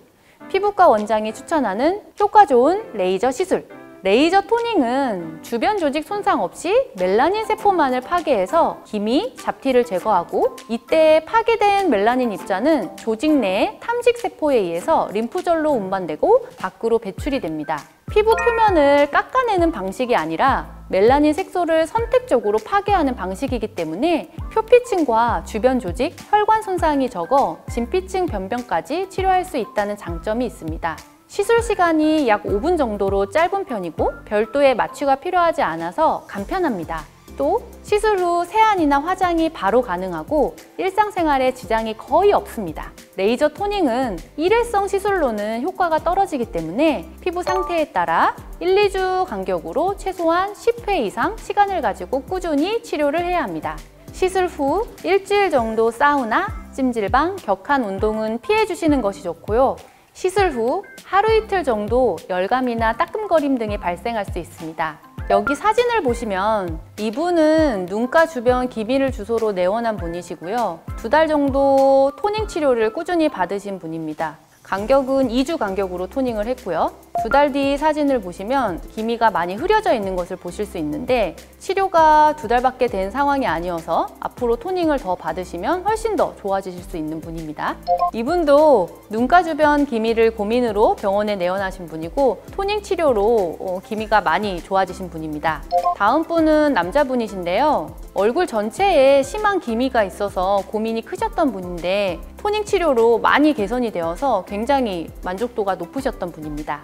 피부과 원장이 추천하는 효과 좋은 레이저 시술. 레이저 토닝은 주변 조직 손상 없이 멜라닌 세포만을 파괴해서 기미, 잡티를 제거하고, 이때 파괴된 멜라닌 입자는 조직 내 탐식 세포에 의해서 림프절로 운반되고 밖으로 배출이 됩니다. 피부 표면을 깎아내는 방식이 아니라 멜라닌 색소를 선택적으로 파괴하는 방식이기 때문에 표피층과 주변 조직, 혈관 손상이 적어 진피층 변병까지 치료할 수 있다는 장점이 있습니다. 시술 시간이 약 5분 정도로 짧은 편이고 별도의 마취가 필요하지 않아서 간편합니다. 또 시술 후 세안이나 화장이 바로 가능하고 일상생활에 지장이 거의 없습니다. 레이저 토닝은 일회성 시술로는 효과가 떨어지기 때문에 피부 상태에 따라 1, 2주 간격으로 최소한 10회 이상 시간을 가지고 꾸준히 치료를 해야 합니다. 시술 후 일주일 정도 사우나, 찜질방, 격한 운동은 피해 주시는 것이 좋고요. 시술 후 하루 이틀 정도 열감이나 따끔거림 등이 발생할 수 있습니다. 여기 사진을 보시면 이분은 눈가 주변 기미를 주소로 내원한 분이시고요. 2달 정도 토닝 치료를 꾸준히 받으신 분입니다. 간격은 2주 간격으로 토닝을 했고요. 2달 뒤 사진을 보시면 기미가 많이 흐려져 있는 것을 보실 수 있는데 치료가 2달밖에 된 상황이 아니어서 앞으로 토닝을 더 받으시면 훨씬 더 좋아지실 수 있는 분입니다. 이분도 눈가 주변 기미를 고민으로 병원에 내원하신 분이고 토닝 치료로 기미가 많이 좋아지신 분입니다. 다음 분은 남자분이신데요. 얼굴 전체에 심한 기미가 있어서 고민이 크셨던 분인데 토닝 치료로 많이 개선이 되어서 굉장히 만족도가 높으셨던 분입니다.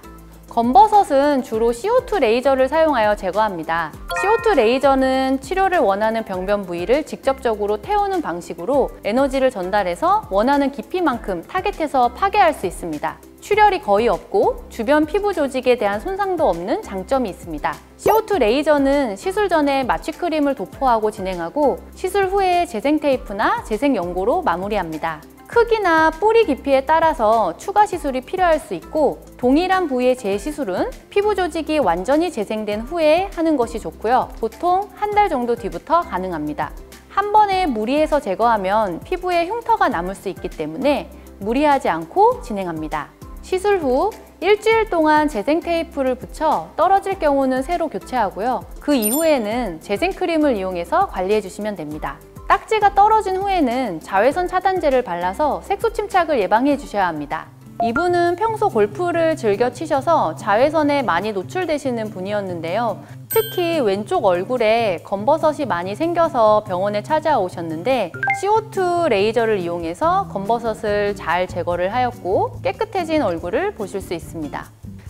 검버섯은 주로 CO2 레이저를 사용하여 제거합니다. CO2 레이저는 치료를 원하는 병변 부위를 직접적으로 태우는 방식으로 에너지를 전달해서 원하는 깊이만큼 타겟해서 파괴할 수 있습니다. 출혈이 거의 없고 주변 피부 조직에 대한 손상도 없는 장점이 있습니다. CO2 레이저는 시술 전에 마취 크림을 도포하고 진행하고 시술 후에 재생 테이프나 재생 연고로 마무리합니다. 크기나 뿌리 깊이에 따라서 추가 시술이 필요할 수 있고 동일한 부위의 재시술은 피부 조직이 완전히 재생된 후에 하는 것이 좋고요. 보통 한 달 정도 뒤부터 가능합니다. 한 번에 무리해서 제거하면 피부에 흉터가 남을 수 있기 때문에 무리하지 않고 진행합니다. 시술 후 일주일 동안 재생 테이프를 붙여 떨어질 경우는 새로 교체하고요. 그 이후에는 재생 크림을 이용해서 관리해 주시면 됩니다. 딱지가 떨어진 후에는 자외선 차단제를 발라서 색소 침착을 예방해 주셔야 합니다. 이분은 평소 골프를 즐겨 치셔서 자외선에 많이 노출되시는 분이었는데요. 특히 왼쪽 얼굴에 검버섯이 많이 생겨서 병원에 찾아오셨는데 CO2 레이저를 이용해서 검버섯을 잘 제거를 하였고 깨끗해진 얼굴을 보실 수 있습니다.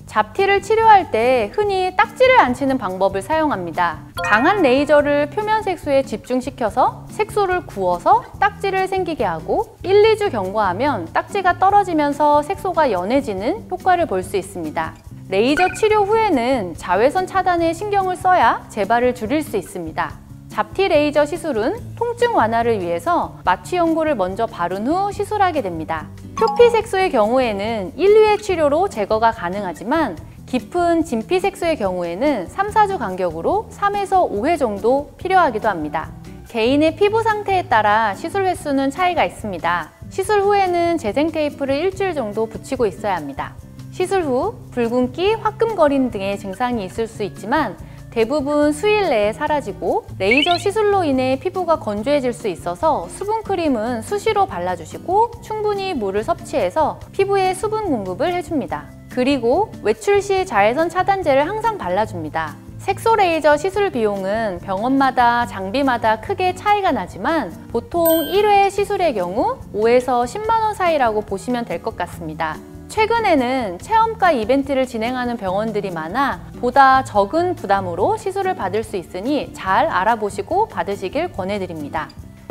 잡티를 치료할 때 흔히 딱지를 안 치는 방법을 사용합니다. 강한 레이저를 표면 색소에 집중시켜서 색소를 구워서 딱지를 생기게 하고 1, 2주 경과하면 딱지가 떨어지면서 색소가 연해지는 효과를 볼 수 있습니다. 레이저 치료 후에는 자외선 차단에 신경을 써야 재발을 줄일 수 있습니다. 잡티 레이저 시술은 통증 완화를 위해서 마취 연고를 먼저 바른 후 시술하게 됩니다. 표피색소의 경우에는 1, 2회 치료로 제거가 가능하지만 깊은 진피색소의 경우에는 3, 4주 간격으로 3에서 5회 정도 필요하기도 합니다. 개인의 피부 상태에 따라 시술 횟수는 차이가 있습니다. 시술 후에는 재생 테이프를 일주일 정도 붙이고 있어야 합니다. 시술 후 붉은기, 화끈거림 등의 증상이 있을 수 있지만 대부분 수일 내에 사라지고 레이저 시술로 인해 피부가 건조해질 수 있어서 수분 크림은 수시로 발라주시고 충분히 물을 섭취해서 피부에 수분 공급을 해줍니다. 그리고 외출 시 자외선 차단제를 항상 발라줍니다. 색소 레이저 시술 비용은 병원마다 장비마다 크게 차이가 나지만 보통 1회 시술의 경우 5에서 10만 원 사이라고 보시면 될 것 같습니다. 최근에는 체험가 이벤트를 진행하는 병원들이 많아 보다 적은 부담으로 시술을 받을 수 있으니 잘 알아보시고 받으시길 권해드립니다.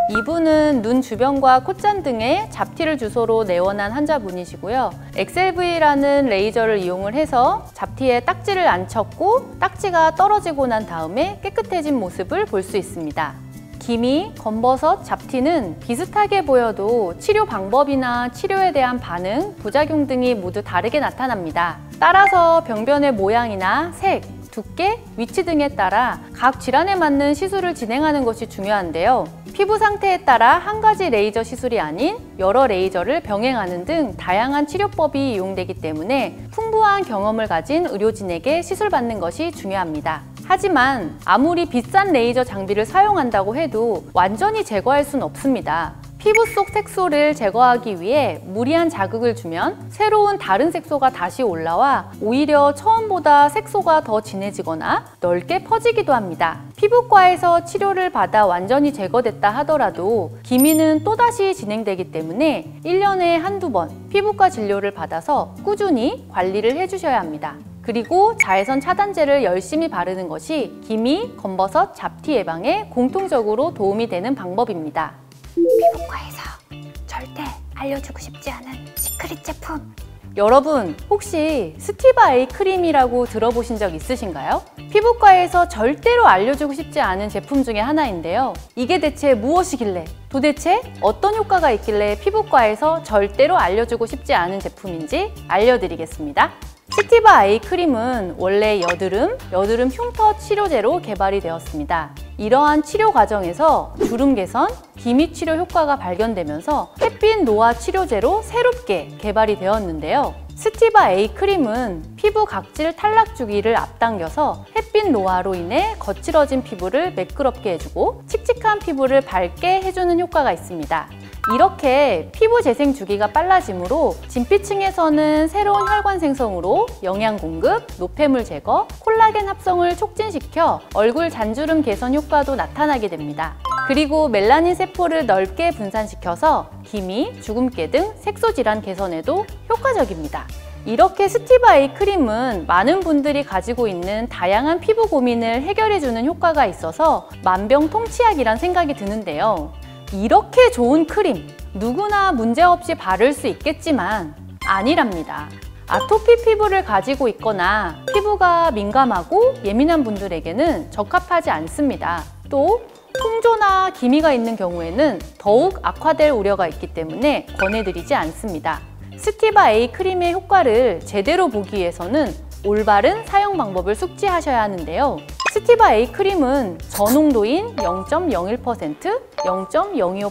이분은 눈 주변과 콧잔 등에 잡티를 주소로 내원한 환자분이시고요. XLV라는 레이저를 이용을 해서 잡티에 딱지를 안 쳤고 딱지가 떨어지고 난 다음에 깨끗해진 모습을 볼 수 있습니다. 기미, 검버섯, 잡티는 비슷하게 보여도 치료 방법이나 치료에 대한 반응, 부작용 등이 모두 다르게 나타납니다. 따라서 병변의 모양이나 색, 두께, 위치 등에 따라 각 질환에 맞는 시술을 진행하는 것이 중요한데요. 피부 상태에 따라 한 가지 레이저 시술이 아닌 여러 레이저를 병행하는 등 다양한 치료법이 이용되기 때문에 풍부한 경험을 가진 의료진에게 시술받는 것이 중요합니다. 하지만 아무리 비싼 레이저 장비를 사용한다고 해도 완전히 제거할 수는 없습니다. 피부 속 색소를 제거하기 위해 무리한 자극을 주면 새로운 다른 색소가 다시 올라와 오히려 처음보다 색소가 더 진해지거나 넓게 퍼지기도 합니다. 피부과에서 치료를 받아 완전히 제거됐다 하더라도 기미는 또다시 진행되기 때문에 1년에 한두 번 피부과 진료를 받아서 꾸준히 관리를 해주셔야 합니다. 그리고 자외선 차단제를 열심히 바르는 것이 기미, 검버섯, 잡티 예방에 공통적으로 도움이 되는 방법입니다. 피부과에서 절대 알려주고 싶지 않은 시크릿 제품. 여러분, 혹시 스티바 A 크림이라고 들어보신 적 있으신가요? 피부과에서 절대로 알려주고 싶지 않은 제품 중에 하나인데요. 이게 대체 무엇이길래, 도대체 어떤 효과가 있길래 피부과에서 절대로 알려주고 싶지 않은 제품인지 알려드리겠습니다. 스티바 A 크림은 원래 여드름 흉터 치료제로 개발이 되었습니다. 이러한 치료 과정에서 주름 개선, 기미 치료 효과가 발견되면서 햇빛 노화 치료제로 새롭게 개발이 되었는데요. 스티바 A 크림은 피부 각질 탈락 주기를 앞당겨서 햇빛 노화로 인해 거칠어진 피부를 매끄럽게 해주고 칙칙한 피부를 밝게 해주는 효과가 있습니다. 이렇게 피부 재생 주기가 빨라지므로 진피층에서는 새로운 혈관 생성으로 영양 공급, 노폐물 제거, 콜라겐 합성을 촉진시켜 얼굴 잔주름 개선 효과도 나타나게 됩니다. 그리고 멜라닌 세포를 넓게 분산시켜서 기미, 주근깨 등 색소 질환 개선에도 효과적입니다. 이렇게 스티바 A 크림은 많은 분들이 가지고 있는 다양한 피부 고민을 해결해주는 효과가 있어서 만병통치약이란 생각이 드는데요. 이렇게 좋은 크림, 누구나 문제없이 바를 수 있겠지만 아니랍니다. 아토피 피부를 가지고 있거나 피부가 민감하고 예민한 분들에게는 적합하지 않습니다. 또 홍조나 기미가 있는 경우에는 더욱 악화될 우려가 있기 때문에 권해드리지 않습니다. 스티바 A 크림의 효과를 제대로 보기 위해서는 올바른 사용 방법을 숙지하셔야 하는데요. 스티바 A 크림은 저농도인 0.01%, 0.025%,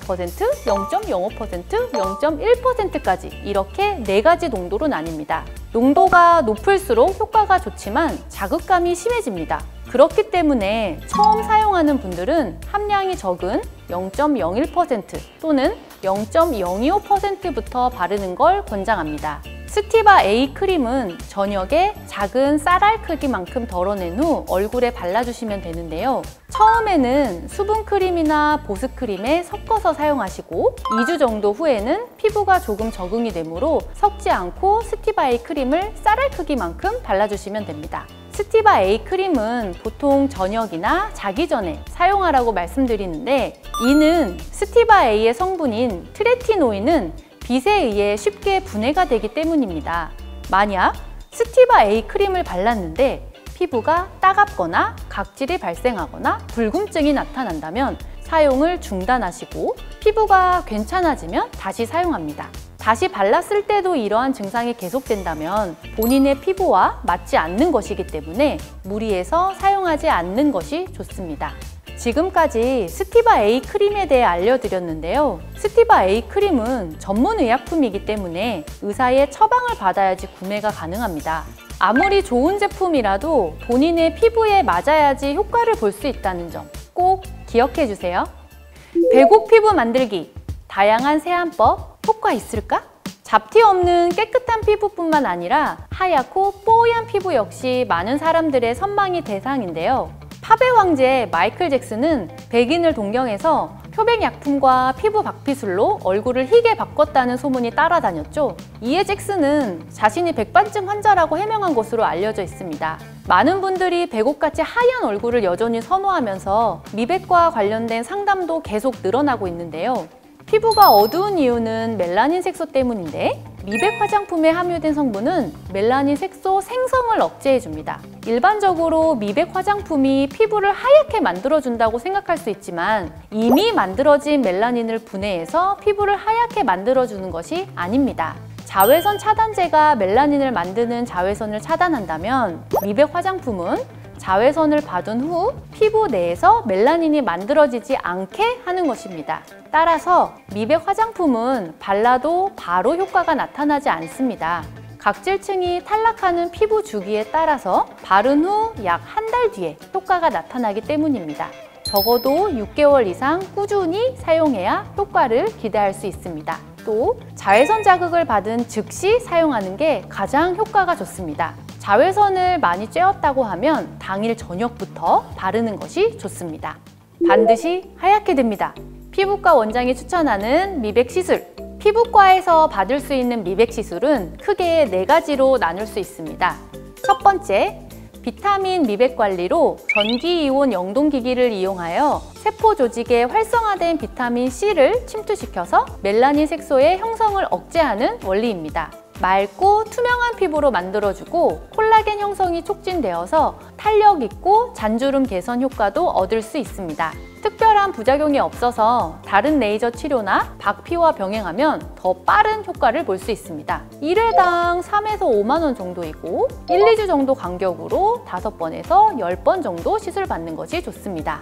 0.05%, 0.1%까지 이렇게 4가지 농도로 나뉩니다. 농도가 높을수록 효과가 좋지만 자극감이 심해집니다. 그렇기 때문에 처음 사용하는 분들은 함량이 적은 0.01% 또는 0.025%부터 바르는 걸 권장합니다. 스티바 A 크림은 저녁에 작은 쌀알 크기만큼 덜어낸 후 얼굴에 발라주시면 되는데요. 처음에는 수분 크림이나 보습 크림에 섞어서 사용하시고 2주 정도 후에는 피부가 조금 적응이 되므로 섞지 않고 스티바 A 크림을 쌀알 크기만큼 발라주시면 됩니다. 스티바 A 크림은 보통 저녁이나 자기 전에 사용하라고 말씀드리는데 이는 스티바 A의 성분인 트레티노인은 빛에 의해 쉽게 분해가 되기 때문입니다. 만약 스티바 A 크림을 발랐는데 피부가 따갑거나 각질이 발생하거나 붉음증이 나타난다면 사용을 중단하시고 피부가 괜찮아지면 다시 사용합니다. 다시 발랐을 때도 이러한 증상이 계속된다면 본인의 피부와 맞지 않는 것이기 때문에 무리해서 사용하지 않는 것이 좋습니다. 지금까지 스티바 A 크림에 대해 알려드렸는데요. 스티바 A 크림은 전문 의약품이기 때문에 의사의 처방을 받아야지 구매가 가능합니다. 아무리 좋은 제품이라도 본인의 피부에 맞아야지 효과를 볼 수 있다는 점 꼭 기억해 주세요. 배곡 피부 만들기, 다양한 세안법 효과 있을까? 잡티 없는 깨끗한 피부뿐만 아니라 하얗고 뽀얀 피부 역시 많은 사람들의 선망의 대상인데요. 팝의 황제 마이클 잭슨은 백인을 동경해서 표백약품과 피부 박피술로 얼굴을 희게 바꿨다는 소문이 따라다녔죠. 이에 잭슨은 자신이 백반증 환자라고 해명한 것으로 알려져 있습니다. 많은 분들이 백옥같이 하얀 얼굴을 여전히 선호하면서 미백과 관련된 상담도 계속 늘어나고 있는데요. 피부가 어두운 이유는 멜라닌 색소 때문인데 미백 화장품에 함유된 성분은 멜라닌 색소 생성을 억제해줍니다. 일반적으로 미백 화장품이 피부를 하얗게 만들어준다고 생각할 수 있지만 이미 만들어진 멜라닌을 분해해서 피부를 하얗게 만들어주는 것이 아닙니다. 자외선 차단제가 멜라닌을 만드는 자외선을 차단한다면 미백 화장품은 자외선을 받은 후 피부 내에서 멜라닌이 만들어지지 않게 하는 것입니다. 따라서 미백 화장품은 발라도 바로 효과가 나타나지 않습니다. 각질층이 탈락하는 피부 주기에 따라서 바른 후 약 한 달 뒤에 효과가 나타나기 때문입니다. 적어도 6개월 이상 꾸준히 사용해야 효과를 기대할 수 있습니다. 또 자외선 자극을 받은 즉시 사용하는 게 가장 효과가 좋습니다. 자외선을 많이 쬐었다고 하면 당일 저녁부터 바르는 것이 좋습니다. 반드시 하얗게 됩니다. 피부과 원장이 추천하는 미백 시술. 피부과에서 받을 수 있는 미백 시술은 크게 4가지로 나눌 수 있습니다. 첫 번째, 비타민 미백 관리로 전기이온 영동기기를 이용하여 세포 조직에 활성화된 비타민 C를 침투시켜서 멜라닌 색소의 형성을 억제하는 원리입니다. 맑고 투명한 피부로 만들어주고 콜라겐 형성이 촉진되어서 탄력 있고 잔주름 개선 효과도 얻을 수 있습니다. 특별한 부작용이 없어서 다른 레이저 치료나 박피와 병행하면 더 빠른 효과를 볼 수 있습니다. 1회당 3에서 5만 원 정도이고 1, 2주 정도 간격으로 5번에서 10번 정도 시술 받는 것이 좋습니다.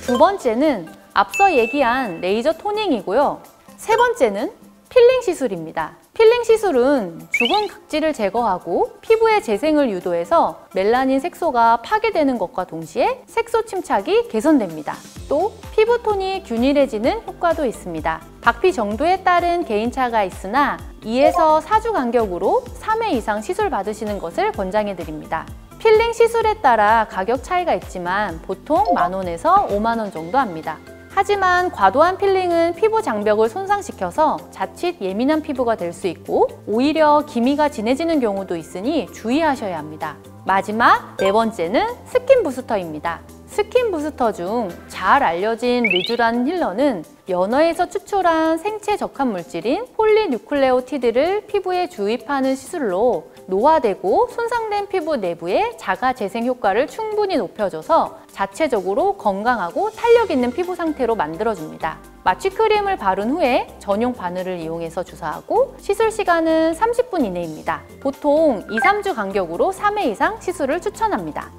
두 번째는 앞서 얘기한 레이저 토닝이고요. 세 번째는 필링 시술입니다. 필링 시술은 죽은 각질을 제거하고 피부의 재생을 유도해서 멜라닌 색소가 파괴되는 것과 동시에 색소 침착이 개선됩니다. 또 피부톤이 균일해지는 효과도 있습니다. 박피 정도에 따른 개인차가 있으나 2에서 4주 간격으로 3회 이상 시술 받으시는 것을 권장해 드립니다. 필링 시술에 따라 가격 차이가 있지만 보통 10,000원에서 5만 원 정도 합니다. 하지만 과도한 필링은 피부 장벽을 손상시켜서 자칫 예민한 피부가 될 수 있고 오히려 기미가 진해지는 경우도 있으니 주의하셔야 합니다. 마지막 4번째는 스킨 부스터입니다. 스킨 부스터 중 잘 알려진 리쥬란 힐러는 연어에서 추출한 생체 적합 물질인 폴리뉴클레오티드를 피부에 주입하는 시술로 노화되고 손상된 피부 내부의 자가 재생 효과를 충분히 높여줘서 자체적으로 건강하고 탄력 있는 피부 상태로 만들어줍니다. 마취 크림을 바른 후에 전용 바늘을 이용해서 주사하고 시술 시간은 30분 이내입니다. 보통 2, 3주 간격으로 3회 이상 시술을 추천합니다.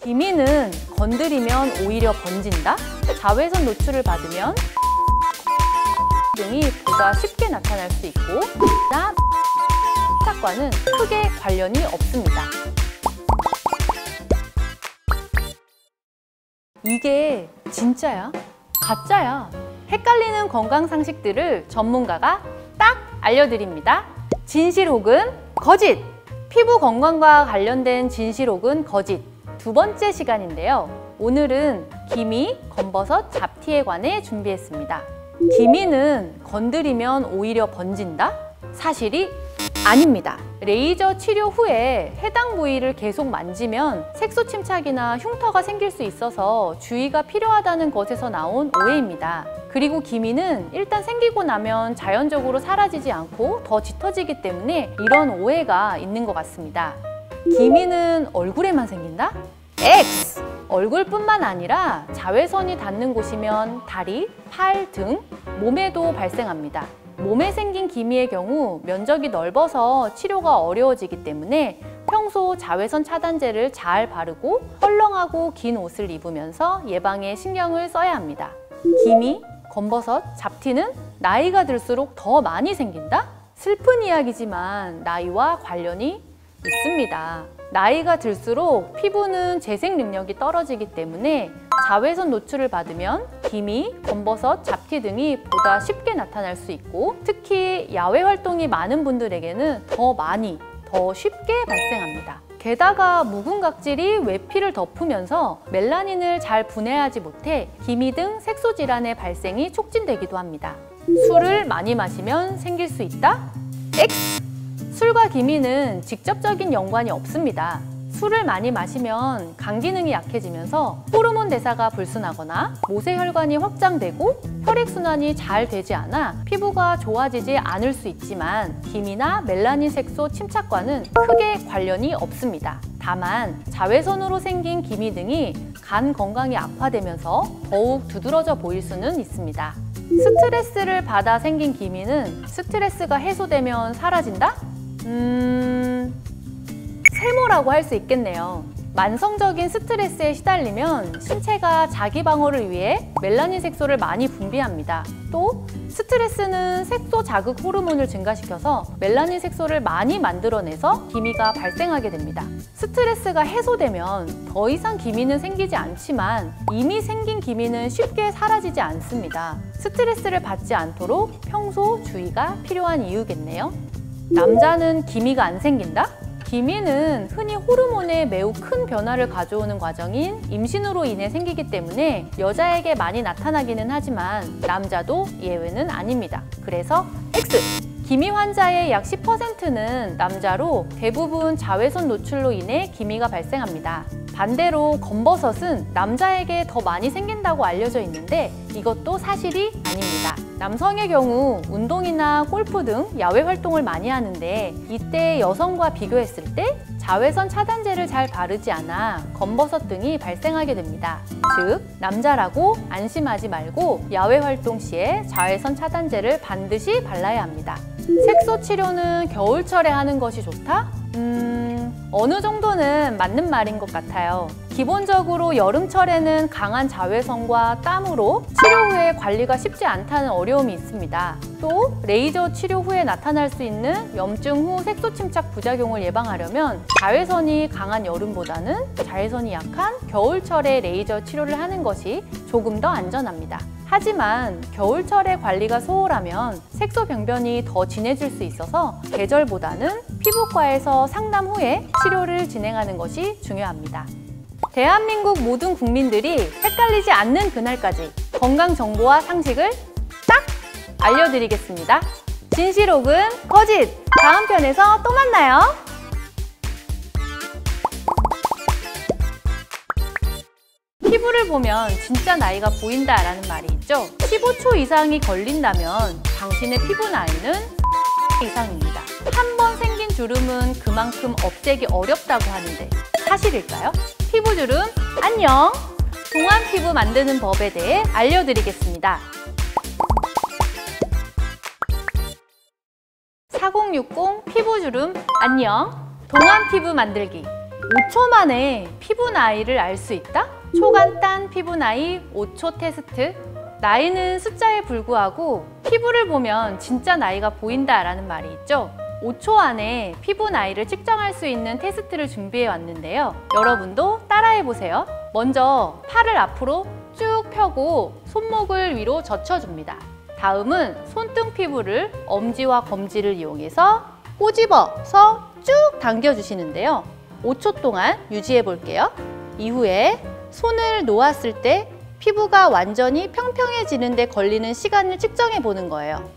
기미는 건드리면 오히려 번진다? 자외선 노출을 받으면 등이 보다 쉽게 나타날 수 있고 침착과는 크게 관련이 없습니다. 이게 진짜야? 가짜야? 헷갈리는 건강 상식들을 전문가가 딱 알려드립니다. 진실 혹은 거짓! 피부 건강과 관련된 진실 혹은 거짓 두 번째 시간인데요. 오늘은 기미, 검버섯, 잡티에 관해 준비했습니다. 기미는 건드리면 오히려 번진다? 사실이 아닙니다. 레이저 치료 후에 해당 부위를 계속 만지면 색소 침착이나 흉터가 생길 수 있어서 주의가 필요하다는 것에서 나온 오해입니다. 그리고 기미는 일단 생기고 나면 자연적으로 사라지지 않고 더 짙어지기 때문에 이런 오해가 있는 것 같습니다. 기미는 얼굴에만 생긴다? X! 얼굴뿐만 아니라 자외선이 닿는 곳이면 다리, 팔 등 몸에도 발생합니다. 몸에 생긴 기미의 경우 면적이 넓어서 치료가 어려워지기 때문에 평소 자외선 차단제를 잘 바르고 헐렁하고 긴 옷을 입으면서 예방에 신경을 써야 합니다. 기미, 검버섯, 잡티는 나이가 들수록 더 많이 생긴다? 슬픈 이야기지만 나이와 관련이 있습니다. 나이가 들수록 피부는 재생 능력이 떨어지기 때문에 자외선 노출을 받으면 기미, 검버섯, 잡티 등이 보다 쉽게 나타날 수 있고 특히 야외 활동이 많은 분들에게는 더 많이, 더 쉽게 발생합니다. 게다가 묵은 각질이 외피를 덮으면서 멜라닌을 잘 분해하지 못해 기미 등 색소 질환의 발생이 촉진되기도 합니다. 술을 많이 마시면 생길 수 있다? X! 술과 기미는 직접적인 연관이 없습니다. 술을 많이 마시면 간 기능이 약해지면서 호르몬 대사가 불순하거나 모세혈관이 확장되고 혈액순환이 잘 되지 않아 피부가 좋아지지 않을 수 있지만 기미나 멜라닌 색소 침착과는 크게 관련이 없습니다. 다만 자외선으로 생긴 기미 등이 간 건강이 악화되면서 더욱 두드러져 보일 수는 있습니다. 스트레스를 받아 생긴 기미는 스트레스가 해소되면 사라진다? 탈모라고 할 수 있겠네요. 만성적인 스트레스에 시달리면 신체가 자기 방어를 위해 멜라닌 색소를 많이 분비합니다. 또 스트레스는 색소 자극 호르몬을 증가시켜서 멜라닌 색소를 많이 만들어내서 기미가 발생하게 됩니다. 스트레스가 해소되면 더 이상 기미는 생기지 않지만 이미 생긴 기미는 쉽게 사라지지 않습니다. 스트레스를 받지 않도록 평소 주의가 필요한 이유겠네요. 남자는 기미가 안 생긴다? 기미는 흔히 호르몬에 매우 큰 변화를 가져오는 과정인 임신으로 인해 생기기 때문에 여자에게 많이 나타나기는 하지만 남자도 예외는 아닙니다. 그래서 X! 기미 환자의 약 10%는 남자로 대부분 자외선 노출로 인해 기미가 발생합니다. 반대로 검버섯은 남자에게 더 많이 생긴다고 알려져 있는데 이것도 사실이 아닙니다. 남성의 경우 운동이나 골프 등 야외 활동을 많이 하는데 이때 여성과 비교했을 때 자외선 차단제를 잘 바르지 않아 검버섯 등이 발생하게 됩니다. 즉, 남자라고 안심하지 말고 야외 활동 시에 자외선 차단제를 반드시 발라야 합니다. 색소 치료는 겨울철에 하는 것이 좋다? 어느 정도는 맞는 말인 것 같아요. 기본적으로 여름철에는 강한 자외선과 땀으로 치료 후에 관리가 쉽지 않다는 어려움이 있습니다. 또 레이저 치료 후에 나타날 수 있는 염증 후 색소 침착 부작용을 예방하려면 자외선이 강한 여름보다는 자외선이 약한 겨울철에 레이저 치료를 하는 것이 조금 더 안전합니다. 하지만 겨울철에 관리가 소홀하면 색소 병변이 더 진해질 수 있어서 계절보다는 피부과에서 상담 후에 치료를 진행하는 것이 중요합니다. 대한민국 모든 국민들이 헷갈리지 않는 그날까지 건강 정보와 상식을 딱 알려드리겠습니다. 진실 혹은 거짓! 다음 편에서 또 만나요. 피부를 보면 진짜 나이가 보인다라는 말이 있죠. 15초 이상이 걸린다면 당신의 피부 나이는 이상입니다. 한 번 생긴 주름은 그만큼 없애기 어렵다고 하는데 사실일까요? 피부주름 안녕! 동안 피부 만드는 법에 대해 알려드리겠습니다. 4060 피부주름 안녕! 동안 피부 만들기 5초 만에 피부 나이를 알 수 있다? 초간단 피부 나이 5초 테스트. 나이는 숫자에 불구하고 피부를 보면 진짜 나이가 보인다라는 말이 있죠. 5초 안에 피부 나이를 측정할 수 있는 테스트를 준비해 왔는데요. 여러분도 따라해 보세요. 먼저 팔을 앞으로 쭉 펴고 손목을 위로 젖혀줍니다. 다음은 손등 피부를 엄지와 검지를 이용해서 꼬집어서 쭉 당겨주시는데요. 5초 동안 유지해 볼게요. 이후에 손을 놓았을 때 피부가 완전히 평평해지는 데 걸리는 시간을 측정해 보는 거예요.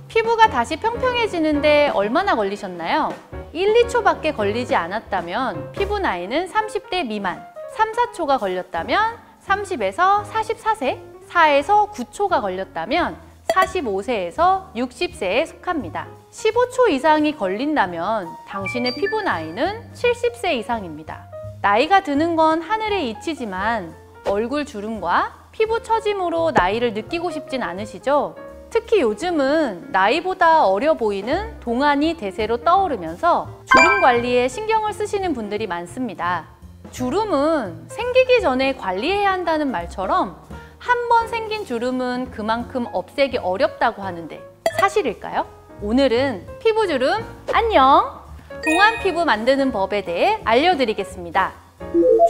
피부가 다시 평평해지는데 얼마나 걸리셨나요? 1, 2초밖에 걸리지 않았다면 피부 나이는 30대 미만, 3, 4초가 걸렸다면 30에서 44세, 4에서 9초가 걸렸다면 45세에서 60세에 속합니다. 15초 이상이 걸린다면 당신의 피부 나이는 70세 이상입니다. 나이가 드는 건 하늘의 이치지만 얼굴 주름과 피부 처짐으로 나이를 느끼고 싶진 않으시죠? 특히 요즘은 나이보다 어려 보이는 동안이 대세로 떠오르면서 주름 관리에 신경을 쓰시는 분들이 많습니다. 주름은 생기기 전에 관리해야 한다는 말처럼 한 번 생긴 주름은 그만큼 없애기 어렵다고 하는데 사실일까요? 오늘은 피부주름 안녕! 동안 피부 만드는 법에 대해 알려드리겠습니다.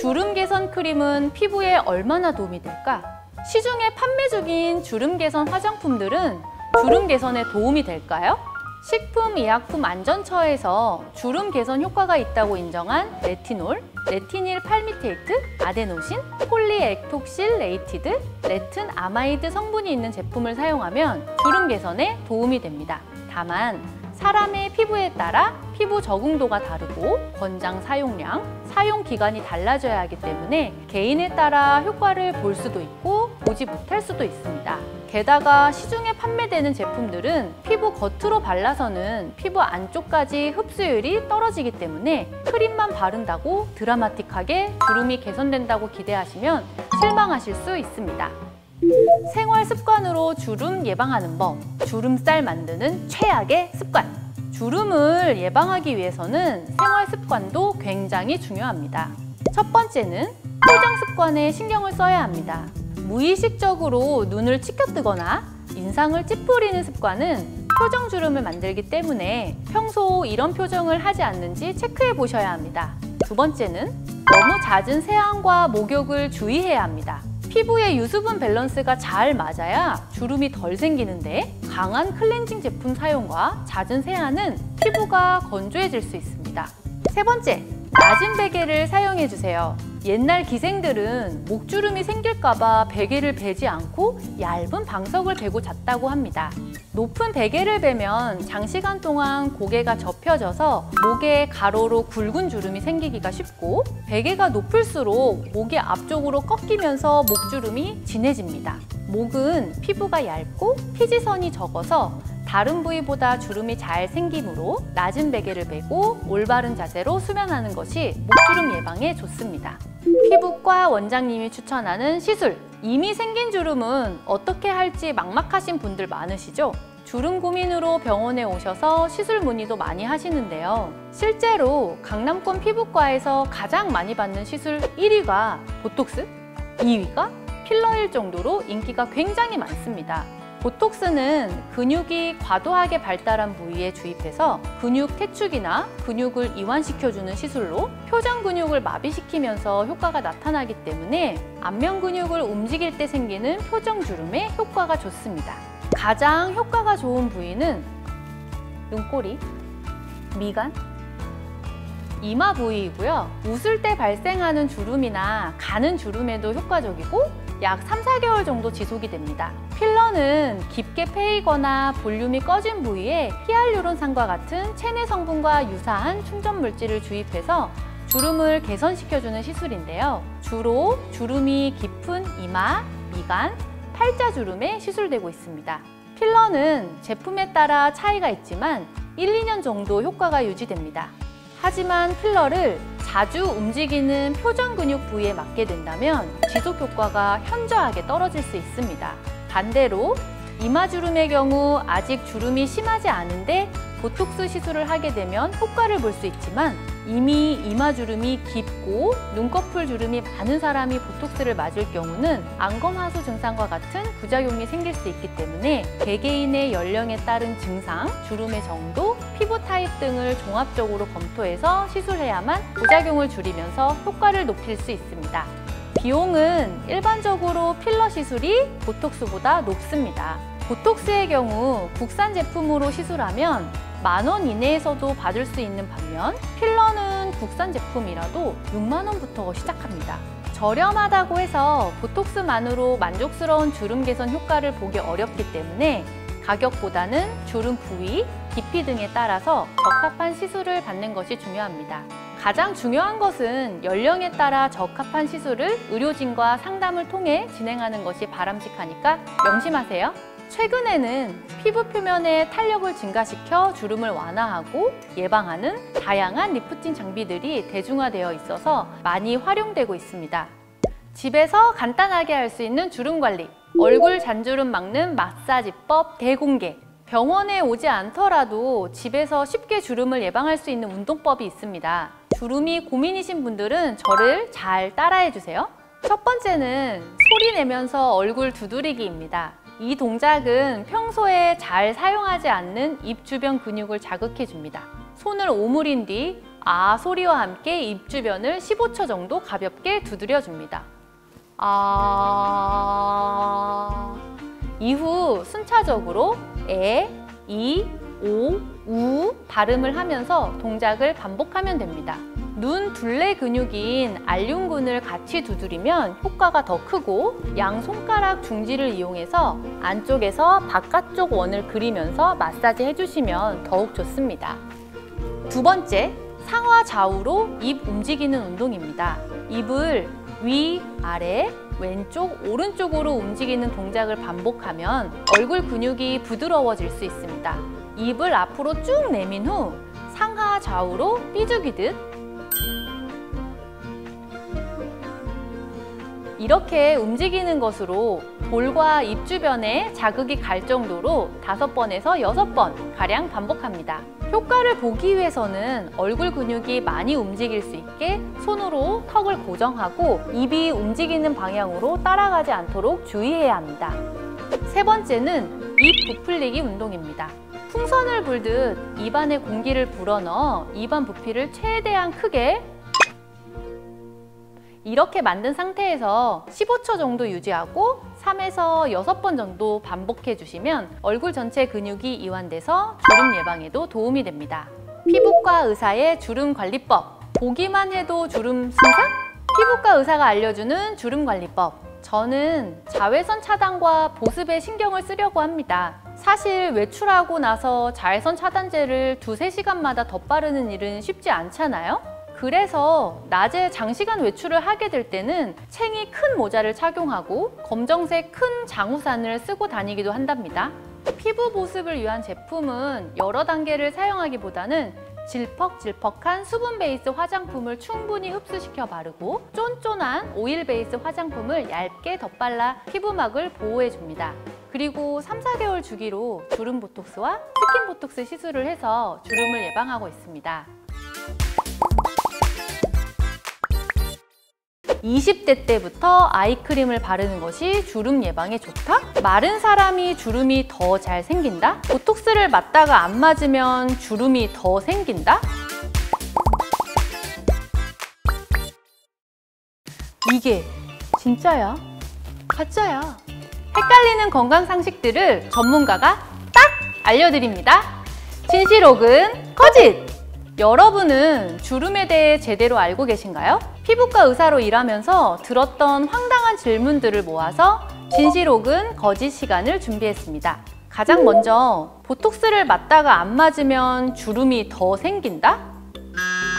주름 개선 크림은 피부에 얼마나 도움이 될까? 시중에 판매 중인 주름 개선 화장품들은 주름 개선에 도움이 될까요? 식품의약품안전처에서 주름 개선 효과가 있다고 인정한 레티놀, 레티닐 팔미테이트, 아데노신, 폴리액톡실레이티드, 레튼 아마이드 성분이 있는 제품을 사용하면 주름 개선에 도움이 됩니다. 다만 사람의 피부에 따라 피부 적응도가 다르고 권장 사용량, 사용 기간이 달라져야 하기 때문에 개인에 따라 효과를 볼 수도 있고 보지 못할 수도 있습니다. 게다가 시중에 판매되는 제품들은 피부 겉으로 발라서는 피부 안쪽까지 흡수율이 떨어지기 때문에 크림만 바른다고 드라마틱하게 주름이 개선된다고 기대하시면 실망하실 수 있습니다. 생활 습관으로 주름 예방하는 법, 주름살 만드는 최악의 습관. 주름을 예방하기 위해서는 생활 습관도 굉장히 중요합니다. 첫 번째는 표정 습관에 신경을 써야 합니다. 무의식적으로 눈을 치켜뜨거나 인상을 찌푸리는 습관은 표정 주름을 만들기 때문에 평소 이런 표정을 하지 않는지 체크해 보셔야 합니다. 두 번째는 너무 잦은 세안과 목욕을 주의해야 합니다. 피부의 유수분 밸런스가 잘 맞아야 주름이 덜 생기는데 강한 클렌징 제품 사용과 잦은 세안은 피부가 건조해질 수 있습니다. 세 번째, 낮은 베개를 사용해 주세요. 옛날 기생들은 목주름이 생길까봐 베개를 베지 않고 얇은 방석을 베고 잤다고 합니다. 높은 베개를 베면 장시간 동안 고개가 접혀져서 목에 가로로 굵은 주름이 생기기가 쉽고, 베개가 높을수록 목이 앞쪽으로 꺾이면서 목주름이 진해집니다. 목은 피부가 얇고 피지선이 적어서 다른 부위보다 주름이 잘 생기므로 낮은 베개를 베고 올바른 자세로 수면하는 것이 목주름 예방에 좋습니다. 피부과 원장님이 추천하는 시술. 이미 생긴 주름은 어떻게 할지 막막하신 분들 많으시죠? 주름 고민으로 병원에 오셔서 시술 문의도 많이 하시는데요. 실제로 강남권 피부과에서 가장 많이 받는 시술 1위가 보톡스, 2위가 필러일 정도로 인기가 굉장히 많습니다. 보톡스는 근육이 과도하게 발달한 부위에 주입해서 근육 퇴축이나 근육을 이완시켜주는 시술로 표정 근육을 마비시키면서 효과가 나타나기 때문에 안면 근육을 움직일 때 생기는 표정 주름에 효과가 좋습니다. 가장 효과가 좋은 부위는 눈꼬리, 미간, 이마 부위이고요. 웃을 때 발생하는 주름이나 가는 주름에도 효과적이고 약 3-4개월 정도 지속이 됩니다. 필러는 깊게 패이거나 볼륨이 꺼진 부위에 히알루론산과 같은 체내 성분과 유사한 충전 물질을 주입해서 주름을 개선시켜주는 시술인데요. 주로 주름이 깊은 이마, 미간, 팔자 주름에 시술되고 있습니다. 필러는 제품에 따라 차이가 있지만 1-2년 정도 효과가 유지됩니다. 하지만 필러를 자주 움직이는 표정 근육 부위에 맞게 된다면 지속 효과가 현저하게 떨어질 수 있습니다. 반대로 이마주름의 경우 아직 주름이 심하지 않은데 보톡스 시술을 하게 되면 효과를 볼 수 있지만, 이미 이마주름이 깊고 눈꺼풀 주름이 많은 사람이 보톡스를 맞을 경우는 안검하수 증상과 같은 부작용이 생길 수 있기 때문에 개개인의 연령에 따른 증상, 주름의 정도, 피부 타입 등을 종합적으로 검토해서 시술해야만 부작용을 줄이면서 효과를 높일 수 있습니다. 비용은 일반적으로 필러 시술이 보톡스보다 높습니다. 보톡스의 경우 국산 제품으로 시술하면 10,000원 이내에서도 받을 수 있는 반면 필러는 국산 제품이라도 60,000원부터 시작합니다. 저렴하다고 해서 보톡스만으로 만족스러운 주름 개선 효과를 보기 어렵기 때문에 가격보다는 주름 부위, 깊이 등에 따라서 적합한 시술을 받는 것이 중요합니다. 가장 중요한 것은 연령에 따라 적합한 시술을 의료진과 상담을 통해 진행하는 것이 바람직하니까 명심하세요. 최근에는 피부 표면의 탄력을 증가시켜 주름을 완화하고 예방하는 다양한 리프팅 장비들이 대중화되어 있어서 많이 활용되고 있습니다. 집에서 간단하게 할 수 있는 주름 관리, 얼굴 잔주름 막는 마사지법 대공개. 병원에 오지 않더라도 집에서 쉽게 주름을 예방할 수 있는 운동법이 있습니다. 주름이 고민이신 분들은 저를 잘 따라해 주세요. 첫 번째는 소리 내면서 얼굴 두드리기입니다. 이 동작은 평소에 잘 사용하지 않는 입 주변 근육을 자극해 줍니다. 손을 오므린 뒤 아 소리와 함께 입 주변을 15초 정도 가볍게 두드려 줍니다. 아. 이후 순차적으로 에, 이, 오, 우 발음을 하면서 동작을 반복하면 됩니다. 눈 둘레 근육인 알륜근을 같이 두드리면 효과가 더 크고, 양 손가락 중지를 이용해서 안쪽에서 바깥쪽 원을 그리면서 마사지 해주시면 더욱 좋습니다. 두 번째, 상하 좌우로 입 움직이는 운동입니다. 입을 위, 아래, 왼쪽, 오른쪽으로 움직이는 동작을 반복하면 얼굴 근육이 부드러워질 수 있습니다. 입을 앞으로 쭉 내민 후 상하 좌우로 삐죽이듯 이렇게 움직이는 것으로 볼과 입 주변에 자극이 갈 정도로 5번에서 6번 가량 반복합니다. 효과를 보기 위해서는 얼굴 근육이 많이 움직일 수 있게 손으로 턱을 고정하고 입이 움직이는 방향으로 따라가지 않도록 주의해야 합니다. 세 번째는 입 부풀리기 운동입니다. 풍선을 불듯 입안에 공기를 불어넣어 입안 부피를 최대한 크게 이렇게 만든 상태에서 15초 정도 유지하고 3에서 6번 정도 반복해 주시면 얼굴 전체 근육이 이완돼서 주름 예방에도 도움이 됩니다. 피부과 의사의 주름 관리법. 보기만 해도 주름 순삭? 피부과 의사가 알려주는 주름 관리법. 저는 자외선 차단과 보습에 신경을 쓰려고 합니다. 사실 외출하고 나서 자외선 차단제를 2~3시간마다 덧바르는 일은 쉽지 않잖아요? 그래서 낮에 장시간 외출을 하게 될 때는 챙이 큰 모자를 착용하고 검정색 큰 장우산을 쓰고 다니기도 한답니다. 피부 보습을 위한 제품은 여러 단계를 사용하기보다는 질퍽질퍽한 수분 베이스 화장품을 충분히 흡수시켜 바르고 쫀쫀한 오일 베이스 화장품을 얇게 덧발라 피부막을 보호해줍니다. 그리고 3~4개월 주기로 주름 보톡스와 스킨 보톡스 시술을 해서 주름을 예방하고 있습니다. 20대 때부터 아이크림을 바르는 것이 주름 예방에 좋다? 마른 사람이 주름이 더 잘 생긴다? 보톡스를 맞다가 안 맞으면 주름이 더 생긴다? 이게 진짜야? 가짜야? 헷갈리는 건강 상식들을 전문가가 딱 알려드립니다. 진실 혹은 거짓! 여러분은 주름에 대해 제대로 알고 계신가요? 피부과 의사로 일하면서 들었던 황당한 질문들을 모아서 진실 혹은 거짓 시간을 준비했습니다. 가장 먼저 보톡스를 맞다가 안 맞으면 주름이 더 생긴다?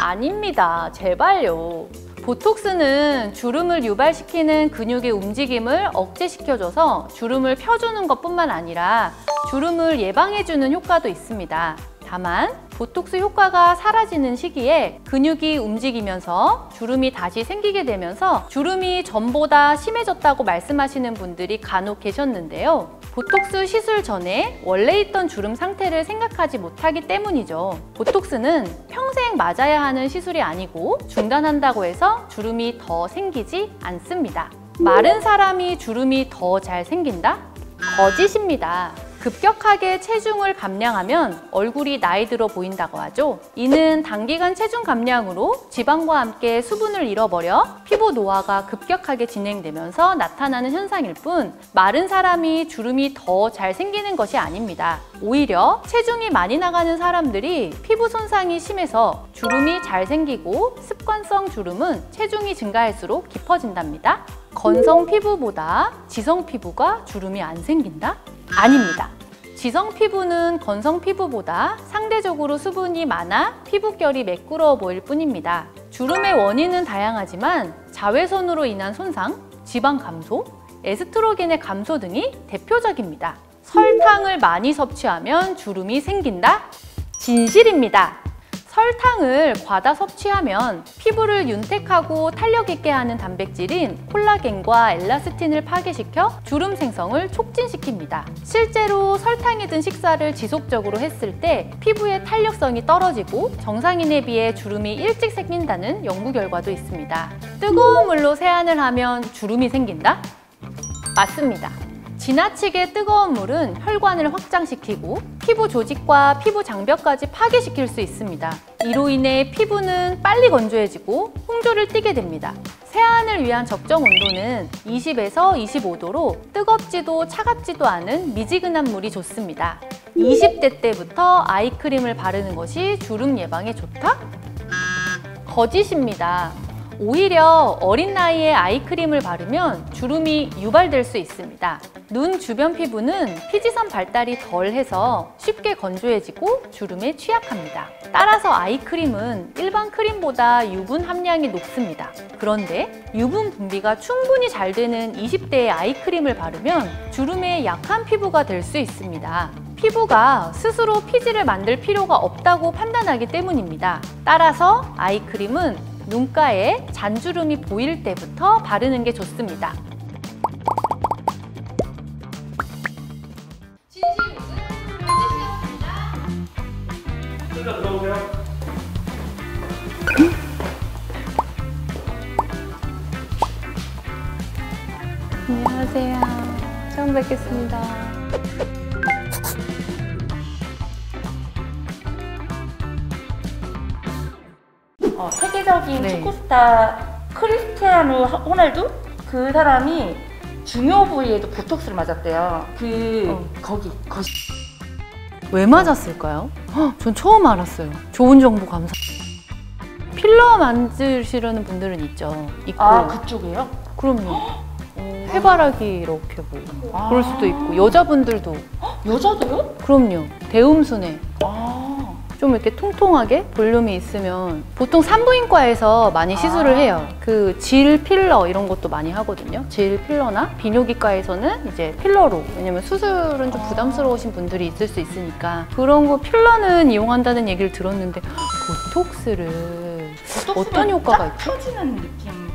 아닙니다. 제발요. 보톡스는 주름을 유발시키는 근육의 움직임을 억제시켜줘서 주름을 펴주는 것뿐만 아니라 주름을 예방해주는 효과도 있습니다. 다만 보톡스 효과가 사라지는 시기에 근육이 움직이면서 주름이 다시 생기게 되면서 주름이 전보다 심해졌다고 말씀하시는 분들이 간혹 계셨는데요. 보톡스 시술 전에 원래 있던 주름 상태를 생각하지 못하기 때문이죠. 보톡스는 평생 맞아야 하는 시술이 아니고 중단한다고 해서 주름이 더 생기지 않습니다. 마른 사람이 주름이 더 잘 생긴다? 거짓입니다. 급격하게 체중을 감량하면 얼굴이 나이 들어 보인다고 하죠. 이는 단기간 체중 감량으로 지방과 함께 수분을 잃어버려 피부 노화가 급격하게 진행되면서 나타나는 현상일 뿐 마른 사람이 주름이 더 잘 생기는 것이 아닙니다. 오히려 체중이 많이 나가는 사람들이 피부 손상이 심해서 주름이 잘 생기고 습관성 주름은 체중이 증가할수록 깊어진답니다. 건성 피부보다 지성 피부가 주름이 안 생긴다? 아닙니다. 지성 피부는 건성 피부보다 상대적으로 수분이 많아 피부결이 매끄러워 보일 뿐입니다. 주름의 원인은 다양하지만 자외선으로 인한 손상, 지방 감소, 에스트로겐의 감소 등이 대표적입니다. 설탕을 많이 섭취하면 주름이 생긴다? 진실입니다. 설탕을 과다 섭취하면 피부를 윤택하고 탄력 있게 하는 단백질인 콜라겐과 엘라스틴을 파괴시켜 주름 생성을 촉진시킵니다. 실제로 설탕이 든 식사를 지속적으로 했을 때 피부의 탄력성이 떨어지고 정상인에 비해 주름이 일찍 생긴다는 연구 결과도 있습니다. 뜨거운 물로 세안을 하면 주름이 생긴다? 맞습니다. 지나치게 뜨거운 물은 혈관을 확장시키고 피부 조직과 피부 장벽까지 파괴시킬 수 있습니다. 이로 인해 피부는 빨리 건조해지고 홍조를 띠게 됩니다. 세안을 위한 적정 온도는 20에서 25도로 뜨겁지도 차갑지도 않은 미지근한 물이 좋습니다. 20대 때부터 아이크림을 바르는 것이 주름 예방에 좋다? 거짓입니다. 오히려 어린 나이에 아이크림을 바르면 주름이 유발될 수 있습니다. 눈 주변 피부는 피지선 발달이 덜해서 쉽게 건조해지고 주름에 취약합니다. 따라서 아이크림은 일반 크림보다 유분 함량이 높습니다. 그런데 유분 분비가 충분히 잘 되는 20대의 아이크림을 바르면 주름에 약한 피부가 될 수 있습니다. 피부가 스스로 피지를 만들 필요가 없다고 판단하기 때문입니다. 따라서 아이크림은 눈가에 잔주름이 보일 때부터 바르는 게 좋습니다. 좋습니다. 들어오세요. 안녕하세요. 처음 뵙겠습니다. 세계적인 네. 축구 스타 크리스티아누 호날두? 그 사람이 중요 부위에도 보톡스를 맞았대요. 거기 왜 맞았을까요? 전 처음 알았어요. 좋은 정보 감사. 필러 만드시려는 분들은 있고. 그쪽이에요? 그럼요. 해바라기 이렇게 뭐 그럴 수도 있고 여자분들도 여자도요? 그럼요. 대음순에 아, 좀 이렇게 통통하게 볼륨이 있으면 보통 산부인과에서 많이 시술을 해요. 그 질 필러 이런 것도 많이 하거든요. 질 필러나 비뇨기과에서는 이제 필러로, 왜냐면 수술은 좀 부담스러우신 분들이 있을 수 있으니까 그런 거 필러는 이용한다는 얘기를 들었는데 보톡스를 어떤 효과가 있죠? 펴지는 느낌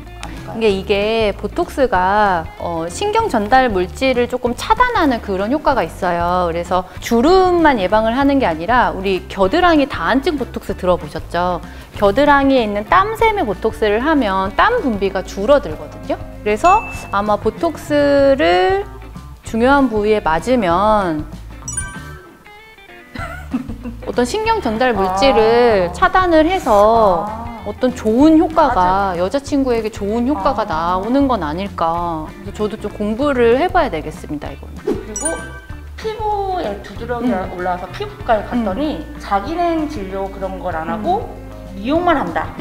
아닐까요? 이게 보톡스가 신경 전달 물질을 조금 차단하는 그런 효과가 있어요. 그래서 주름만 예방을 하는 게 아니라 우리 겨드랑이 다한증 보톡스 들어보셨죠? 겨드랑이에 있는 땀샘의 보톡스를 하면 땀 분비가 줄어들거든요. 그래서 아마 보톡스를 중요한 부위에 맞으면 어떤 신경 전달 물질을 차단을 해서 어떤 좋은 효과가 여자친구에게 좋은 효과가 나오는 건 아닐까. 그래서 저도 좀 공부를 해봐야 되겠습니다, 이거는. 그리고 피부에 두드러기 올라와서 피부과에 갔더니 자기는 진료 그런 걸 안 하고 미용만 한다.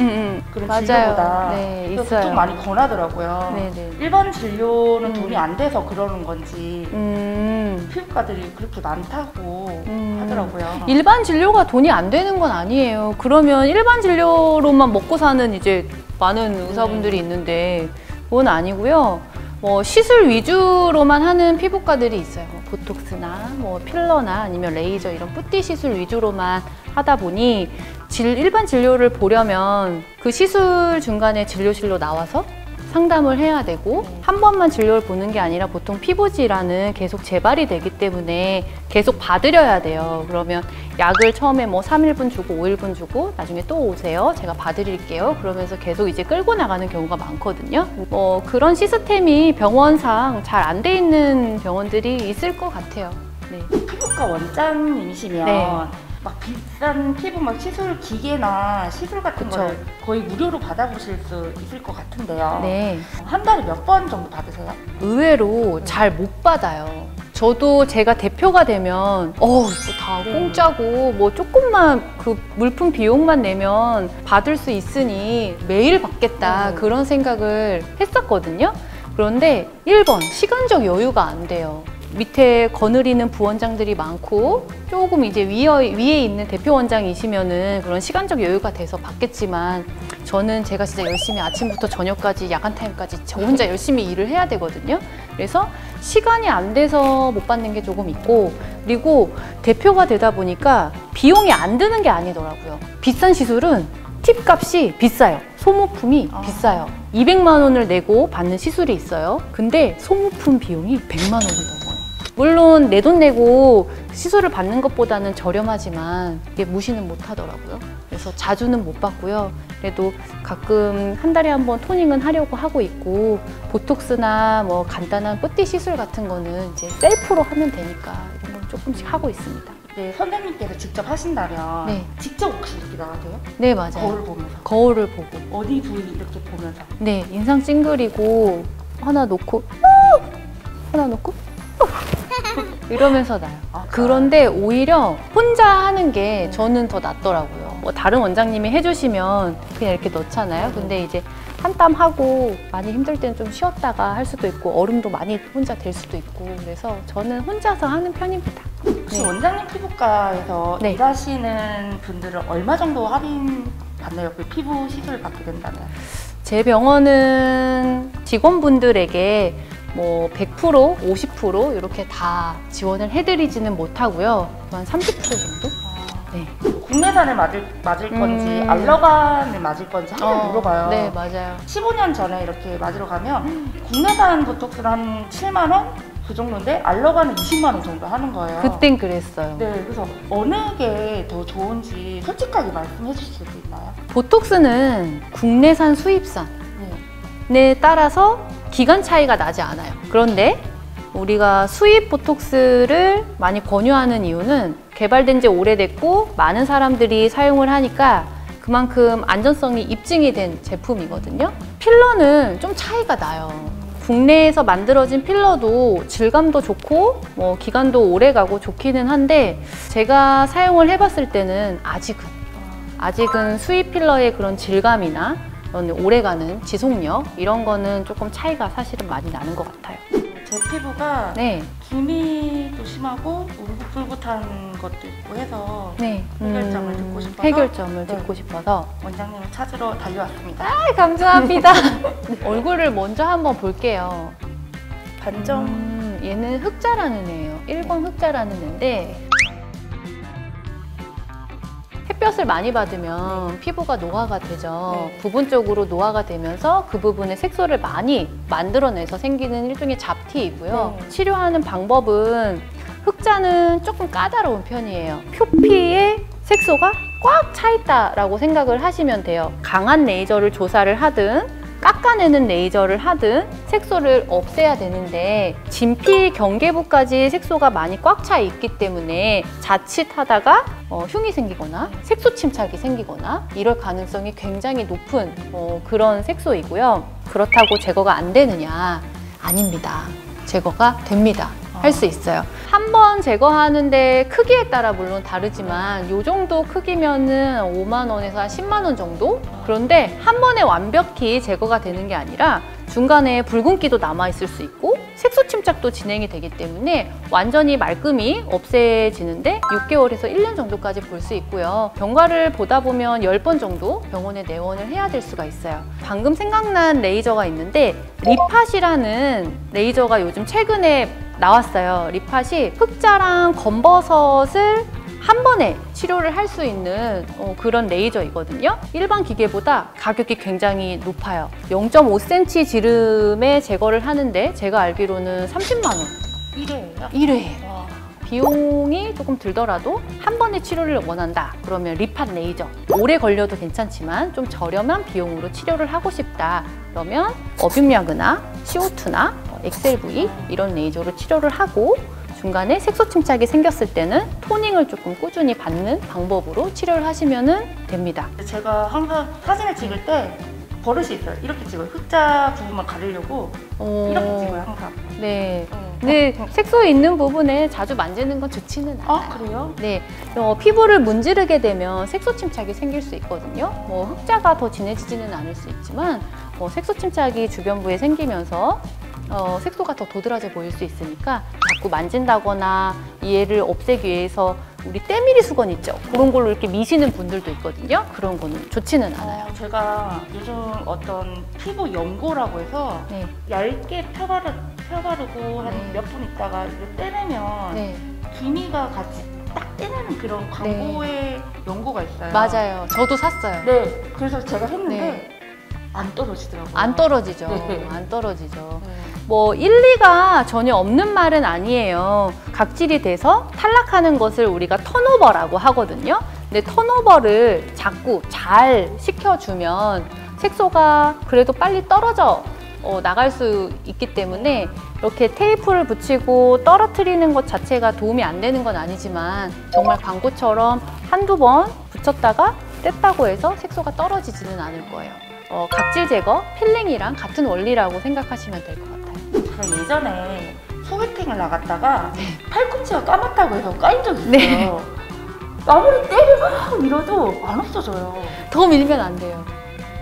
그런 맞아요. 진료보다 네, 그래서 있어요. 좀 많이 권하더라고요. 네네. 일반 진료는 돈이 안 돼서 그러는 건지 피부과들이 그렇게 많다고 하더라고요. 일반 진료가 돈이 안 되는 건 아니에요. 그러면 일반 진료로만 먹고 사는 이제 많은 의사분들이 있는데 그건 아니고요. 뭐 시술 위주로만 하는 피부과들이 있어요. 뭐 보톡스나 뭐 필러나 아니면 레이저 이런 뿌띠 시술 위주로만 하다 보니 일반 진료를 보려면 그 시술 중간에 진료실로 나와서 상담을 해야 되고 한 번만 진료를 보는 게 아니라 보통 피부 질환은 계속 재발이 되기 때문에 계속 봐드려야 돼요. 그러면 약을 처음에 뭐 3일분 주고 5일분 주고 나중에 또 오세요. 제가 봐드릴게요. 그러면서 계속 이제 끌고 나가는 경우가 많거든요. 그런 시스템이 병원상 잘 안 돼 있는 병원들이 있을 것 같아요. 네. 피부과 원장님이시면 네. 막 비싼 피부 막 시술 기계나 시술 같은 그쵸. 거를 거의 무료로 받아보실 수 있을 것 같은데요. 네. 한 달에 몇 번 정도 받으세요? 의외로 잘 못 받아요. 저도 제가 대표가 되면 이거 다 공짜고 뭐 조금만 그 물품 비용만 내면 받을 수 있으니 매일 받겠다 그런 생각을 했었거든요. 그런데 1번 시간적 여유가 안 돼요. 밑에 거느리는 부원장들이 많고 조금 이제 위에 있는 대표 원장이시면은 그런 시간적 여유가 돼서 받겠지만 저는 제가 진짜 열심히 아침부터 저녁까지 야간 타임까지 저 혼자 열심히 일을 해야 되거든요. 그래서 시간이 안 돼서 못 받는 게 조금 있고, 그리고 대표가 되다 보니까 비용이 안 드는 게 아니더라고요. 비싼 시술은 팁 값이 비싸요. 소모품이 비싸요. 200만 원을 내고 받는 시술이 있어요. 근데 소모품 비용이 100만 원을 넘어요. 물론 내 돈 내고 시술을 받는 것보다는 저렴하지만 이게 무시는 못 하더라고요. 그래서 자주는 못 받고요. 그래도 가끔 한 달에 한 번 토닝은 하려고 하고 있고, 보톡스나 뭐 간단한 뿌띠 시술 같은 거는 이제 셀프로 하면 되니까 이런 건 조금씩 하고 있습니다. 네, 선생님께서 직접 하신다면 네. 직접 혹시 이렇게 나가세요? 네, 맞아요. 거울 보면서? 거울을 보고. 어디 부위 이렇게 보면서? 네, 인상 찡그리고 하나 놓고 하나 놓고 이러면서 나요. 그런데 오히려 혼자 하는 게 저는 더 낫더라고요. 뭐 다른 원장님이 해주시면 그냥 이렇게 넣잖아요. 근데 이제 한 땀 하고 많이 힘들 때는 좀 쉬었다가 할 수도 있고 얼음도 많이 혼자 될 수도 있고, 그래서 저는 혼자서 하는 편입니다. 혹시 네. 원장님 피부과에서 네. 일하시는 분들은 얼마 정도 할인 받나요? 그 피부 시술 받게 된다면? 제 병원은 직원분들에게 뭐 100%, 50% 이렇게 다 지원을 해드리지는 못하고요. 한 30% 정도? 네. 국내산을 맞을 건지 알러간을 맞을 건지 항상 물어봐요. 네, 맞아요. 15년 전에 이렇게 맞으러 가면 국내산 보톡스를 한 7만 원? 그 정도인데 알러가는 20만 원 정도 하는 거예요. 그땐 그랬어요. 네, 그래서 어느 게 더 좋은지 솔직하게 말씀해 주실 수 있나요? 보톡스는 국내산, 수입산에 따라서 기간 차이가 나지 않아요. 그런데 우리가 수입 보톡스를 많이 권유하는 이유는 개발된 지 오래됐고 많은 사람들이 사용을 하니까 그만큼 안전성이 입증이 된 제품이거든요. 필러는 좀 차이가 나요. 국내에서 만들어진 필러도 질감도 좋고 뭐 기간도 오래 가고 좋기는 한데 제가 사용을 해봤을 때는 아직은 수입 필러의 그런 질감이나 오래가는 지속력 이런 거는 조금 차이가 사실은 많이 나는 것 같아요. 제 피부가 네. 기미도 심하고 울긋불긋한 것도 있고 해서 해결점을 듣고 싶어서 해결점을 듣고 싶어서 원장님을 찾으러 달려왔습니다. 감사합니다. 얼굴을 먼저 한번 볼게요. 반점 얘는 흑자라는 애예요. 1번 흑자라는 애인데 햇볕을 많이 받으면 피부가 노화가 되죠. 네. 부분적으로 노화가 되면서 그 부분에 색소를 많이 만들어내서 생기는 일종의 잡티이고요. 네. 치료하는 방법은 흑자는 조금 까다로운 편이에요. 표피에 색소가 꽉 차 있다라고 생각을 하시면 돼요. 강한 레이저를 조사를 하든 깎아내는 레이저를 하든 색소를 없애야 되는데 진피 경계부까지 색소가 많이 꽉 차 있기 때문에 자칫하다가 흉이 생기거나 색소 침착이 생기거나 이럴 가능성이 굉장히 높은 그런 색소이고요. 그렇다고 제거가 안 되느냐? 아닙니다. 제거가 됩니다. 할 수 있어요. 한 번 제거하는데 크기에 따라 물론 다르지만 이 정도 크기면은 5만 원에서 한 10만 원 정도? 그런데 한 번에 완벽히 제거가 되는 게 아니라 중간에 붉은기도 남아있을 수 있고 색소 침착도 진행이 되기 때문에 완전히 말끔히 없애지는데 6개월에서 1년 정도까지 볼 수 있고요. 경과를 보다 보면 10번 정도 병원에 내원을 해야 될 수가 있어요. 방금 생각난 레이저가 있는데 리팟이라는 레이저가 요즘 최근에 나왔어요. 리팟이 흑자랑 검버섯을 한 번에 치료를 할 수 있는 그런 레이저이거든요. 일반 기계보다 가격이 굉장히 높아요. 0.5cm 지름에 제거를 하는데 제가 알기로는 30만 원. 1회예요? 1회. 와. 비용이 조금 들더라도 한 번의 치료를 원한다. 그러면 리팟 레이저. 오래 걸려도 괜찮지만 좀 저렴한 비용으로 치료를 하고 싶다. 그러면 어뷸야그나 CO2나 엑셀V 이런 레이저로 치료를 하고 중간에 색소 침착이 생겼을 때는 토닝을 조금 꾸준히 받는 방법으로 치료를 하시면 됩니다. 제가 항상 사진을 찍을 때 버릇이 있어요. 이렇게 찍어요. 흑자 부분만 가리려고 이렇게 찍어요, 항상. 네. 근데 색소 있는 부분에 자주 만지는 건 좋지는 않아요. 아, 그래요? 네. 피부를 문지르게 되면 색소 침착이 생길 수 있거든요. 흑자가 더 진해지지는 않을 수 있지만 색소 침착이 주변부에 생기면서 색소가 더 도드라져 보일 수 있으니까 자꾸 만진다거나 얘를 없애기 위해서 우리 때밀이 수건 있죠? 그런 걸로 이렇게 미시는 분들도 있거든요. 그런 거는 좋지는 않아요. 제가 요즘 어떤 피부 연고라고 해서 네. 얇게 펴바르고 한 네. 몇 분 있다가 이렇게 떼내면 네. 기미가 같이 딱 떼내는 그런 광고의 연고가 있어요. 맞아요. 저도 샀어요. 네, 그래서 제가 했는데 네. 안 떨어지더라고요. 안 떨어지죠. 네. 안 떨어지죠. 네. 일리가 전혀 없는 말은 아니에요. 각질이 돼서 탈락하는 것을 우리가 턴오버라고 하거든요. 근데 턴오버를 자꾸 잘 시켜주면 색소가 그래도 빨리 떨어져 나갈 수 있기 때문에 이렇게 테이프를 붙이고 떨어뜨리는 것 자체가 도움이 안 되는 건 아니지만 정말 광고처럼 한두 번 붙였다가 뗐다고 해서 색소가 떨어지지는 않을 거예요. 각질 제거, 필링이랑 같은 원리라고 생각하시면 될 것 같아요. 제가 예전에 소개팅을 나갔다가 팔꿈치가 까맣다고 해서 까인 적이 있어요. 네. 아무리 때를 막 밀어도 안 없어져요. 더 밀면 안 돼요.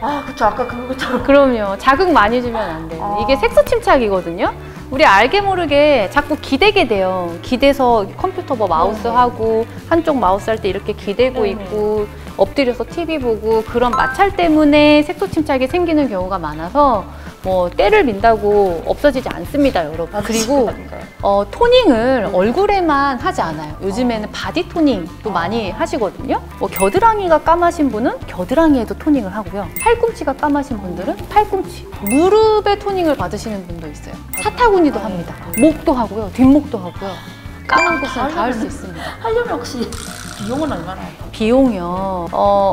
아, 그쵸. 아까 그거처럼. 그럼요. 자극 많이 주면 안 돼요. 이게 색소 침착이거든요. 우리 알게 모르게 자꾸 기대게 돼요. 기대서 컴퓨터 마우스 하고 한쪽 마우스 할 때 이렇게 기대고 있고 엎드려서 TV 보고 그런 마찰 때문에 색소 침착이 생기는 경우가 많아서 뭐 때를 민다고 없어지지 않습니다, 여러분. 그리고 그런가요? 토닝을 얼굴에만 하지 않아요. 요즘에는 바디 토닝도 많이 하시거든요. 뭐 겨드랑이가 까마신 분은 겨드랑이에도 토닝을 하고요. 팔꿈치가 까마신 분들은 팔꿈치, 무릎에 토닝을 받으시는 분도 있어요. 사타구니도 합니다. 목도 하고요, 뒷목도 하고요. 까만 곳은 다 할 수 있습니다. 하려면 혹시 비용은 얼마나 할까요? 비용이요.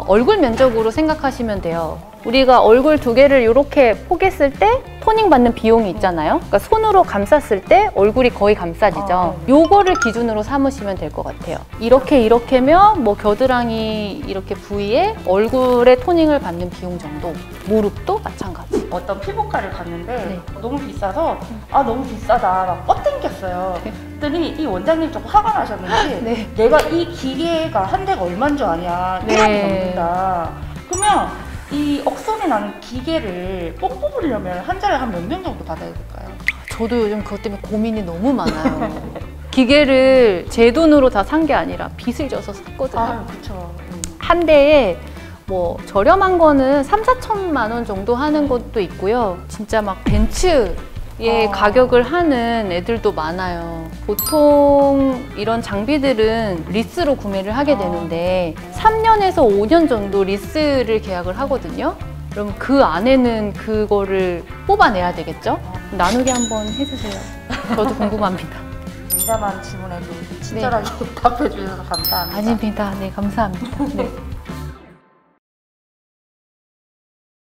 얼굴 면적으로 생각하시면 돼요. 우리가 얼굴 두 개를 이렇게 포개했을 때 토닝 받는 비용이 있잖아요. 그러니까 손으로 감쌌을 때 얼굴이 거의 감싸지죠. 요거를 기준으로 삼으시면 될 것 같아요. 이렇게면 뭐 겨드랑이 이렇게 부위에 얼굴에 토닝을 받는 비용 정도. 무릎도 마찬가지. 어떤 피부과를 갔는데 네. 너무 비싸서 아 너무 비싸다 막 뻗땡겼어요. 그랬더니 이 원장님 조금 화가 나셨는지 네. 내가 이 기계가 한 대가 얼마인 줄 아냐 1억이 네. 넘는다. 그러면 이 억소리 나는 기계를 뽕 뽑으려면 한 달에 한 몇 명 정도 받아야 될까요? 저도 요즘 그것 때문에 고민이 너무 많아요. 기계를 제 돈으로 다 산 게 아니라 빚을 져서 샀거든요. 아 그렇죠. 한 대에 뭐 저렴한 거는 3~4천만 원 정도 하는 것도 있고요. 진짜 막 벤츠의 가격을 하는 애들도 많아요. 보통 이런 장비들은 리스로 구매를 하게 되는데 3년에서 5년 정도 리스를 계약을 하거든요. 그럼 그 안에는 그거를 뽑아내야 되겠죠? 나누기 한번 해주세요. 저도 궁금합니다. 민감한 질문에도 친절하게 답해 주셔서 감사합니다. 아닙니다. 네, 감사합니다. 네.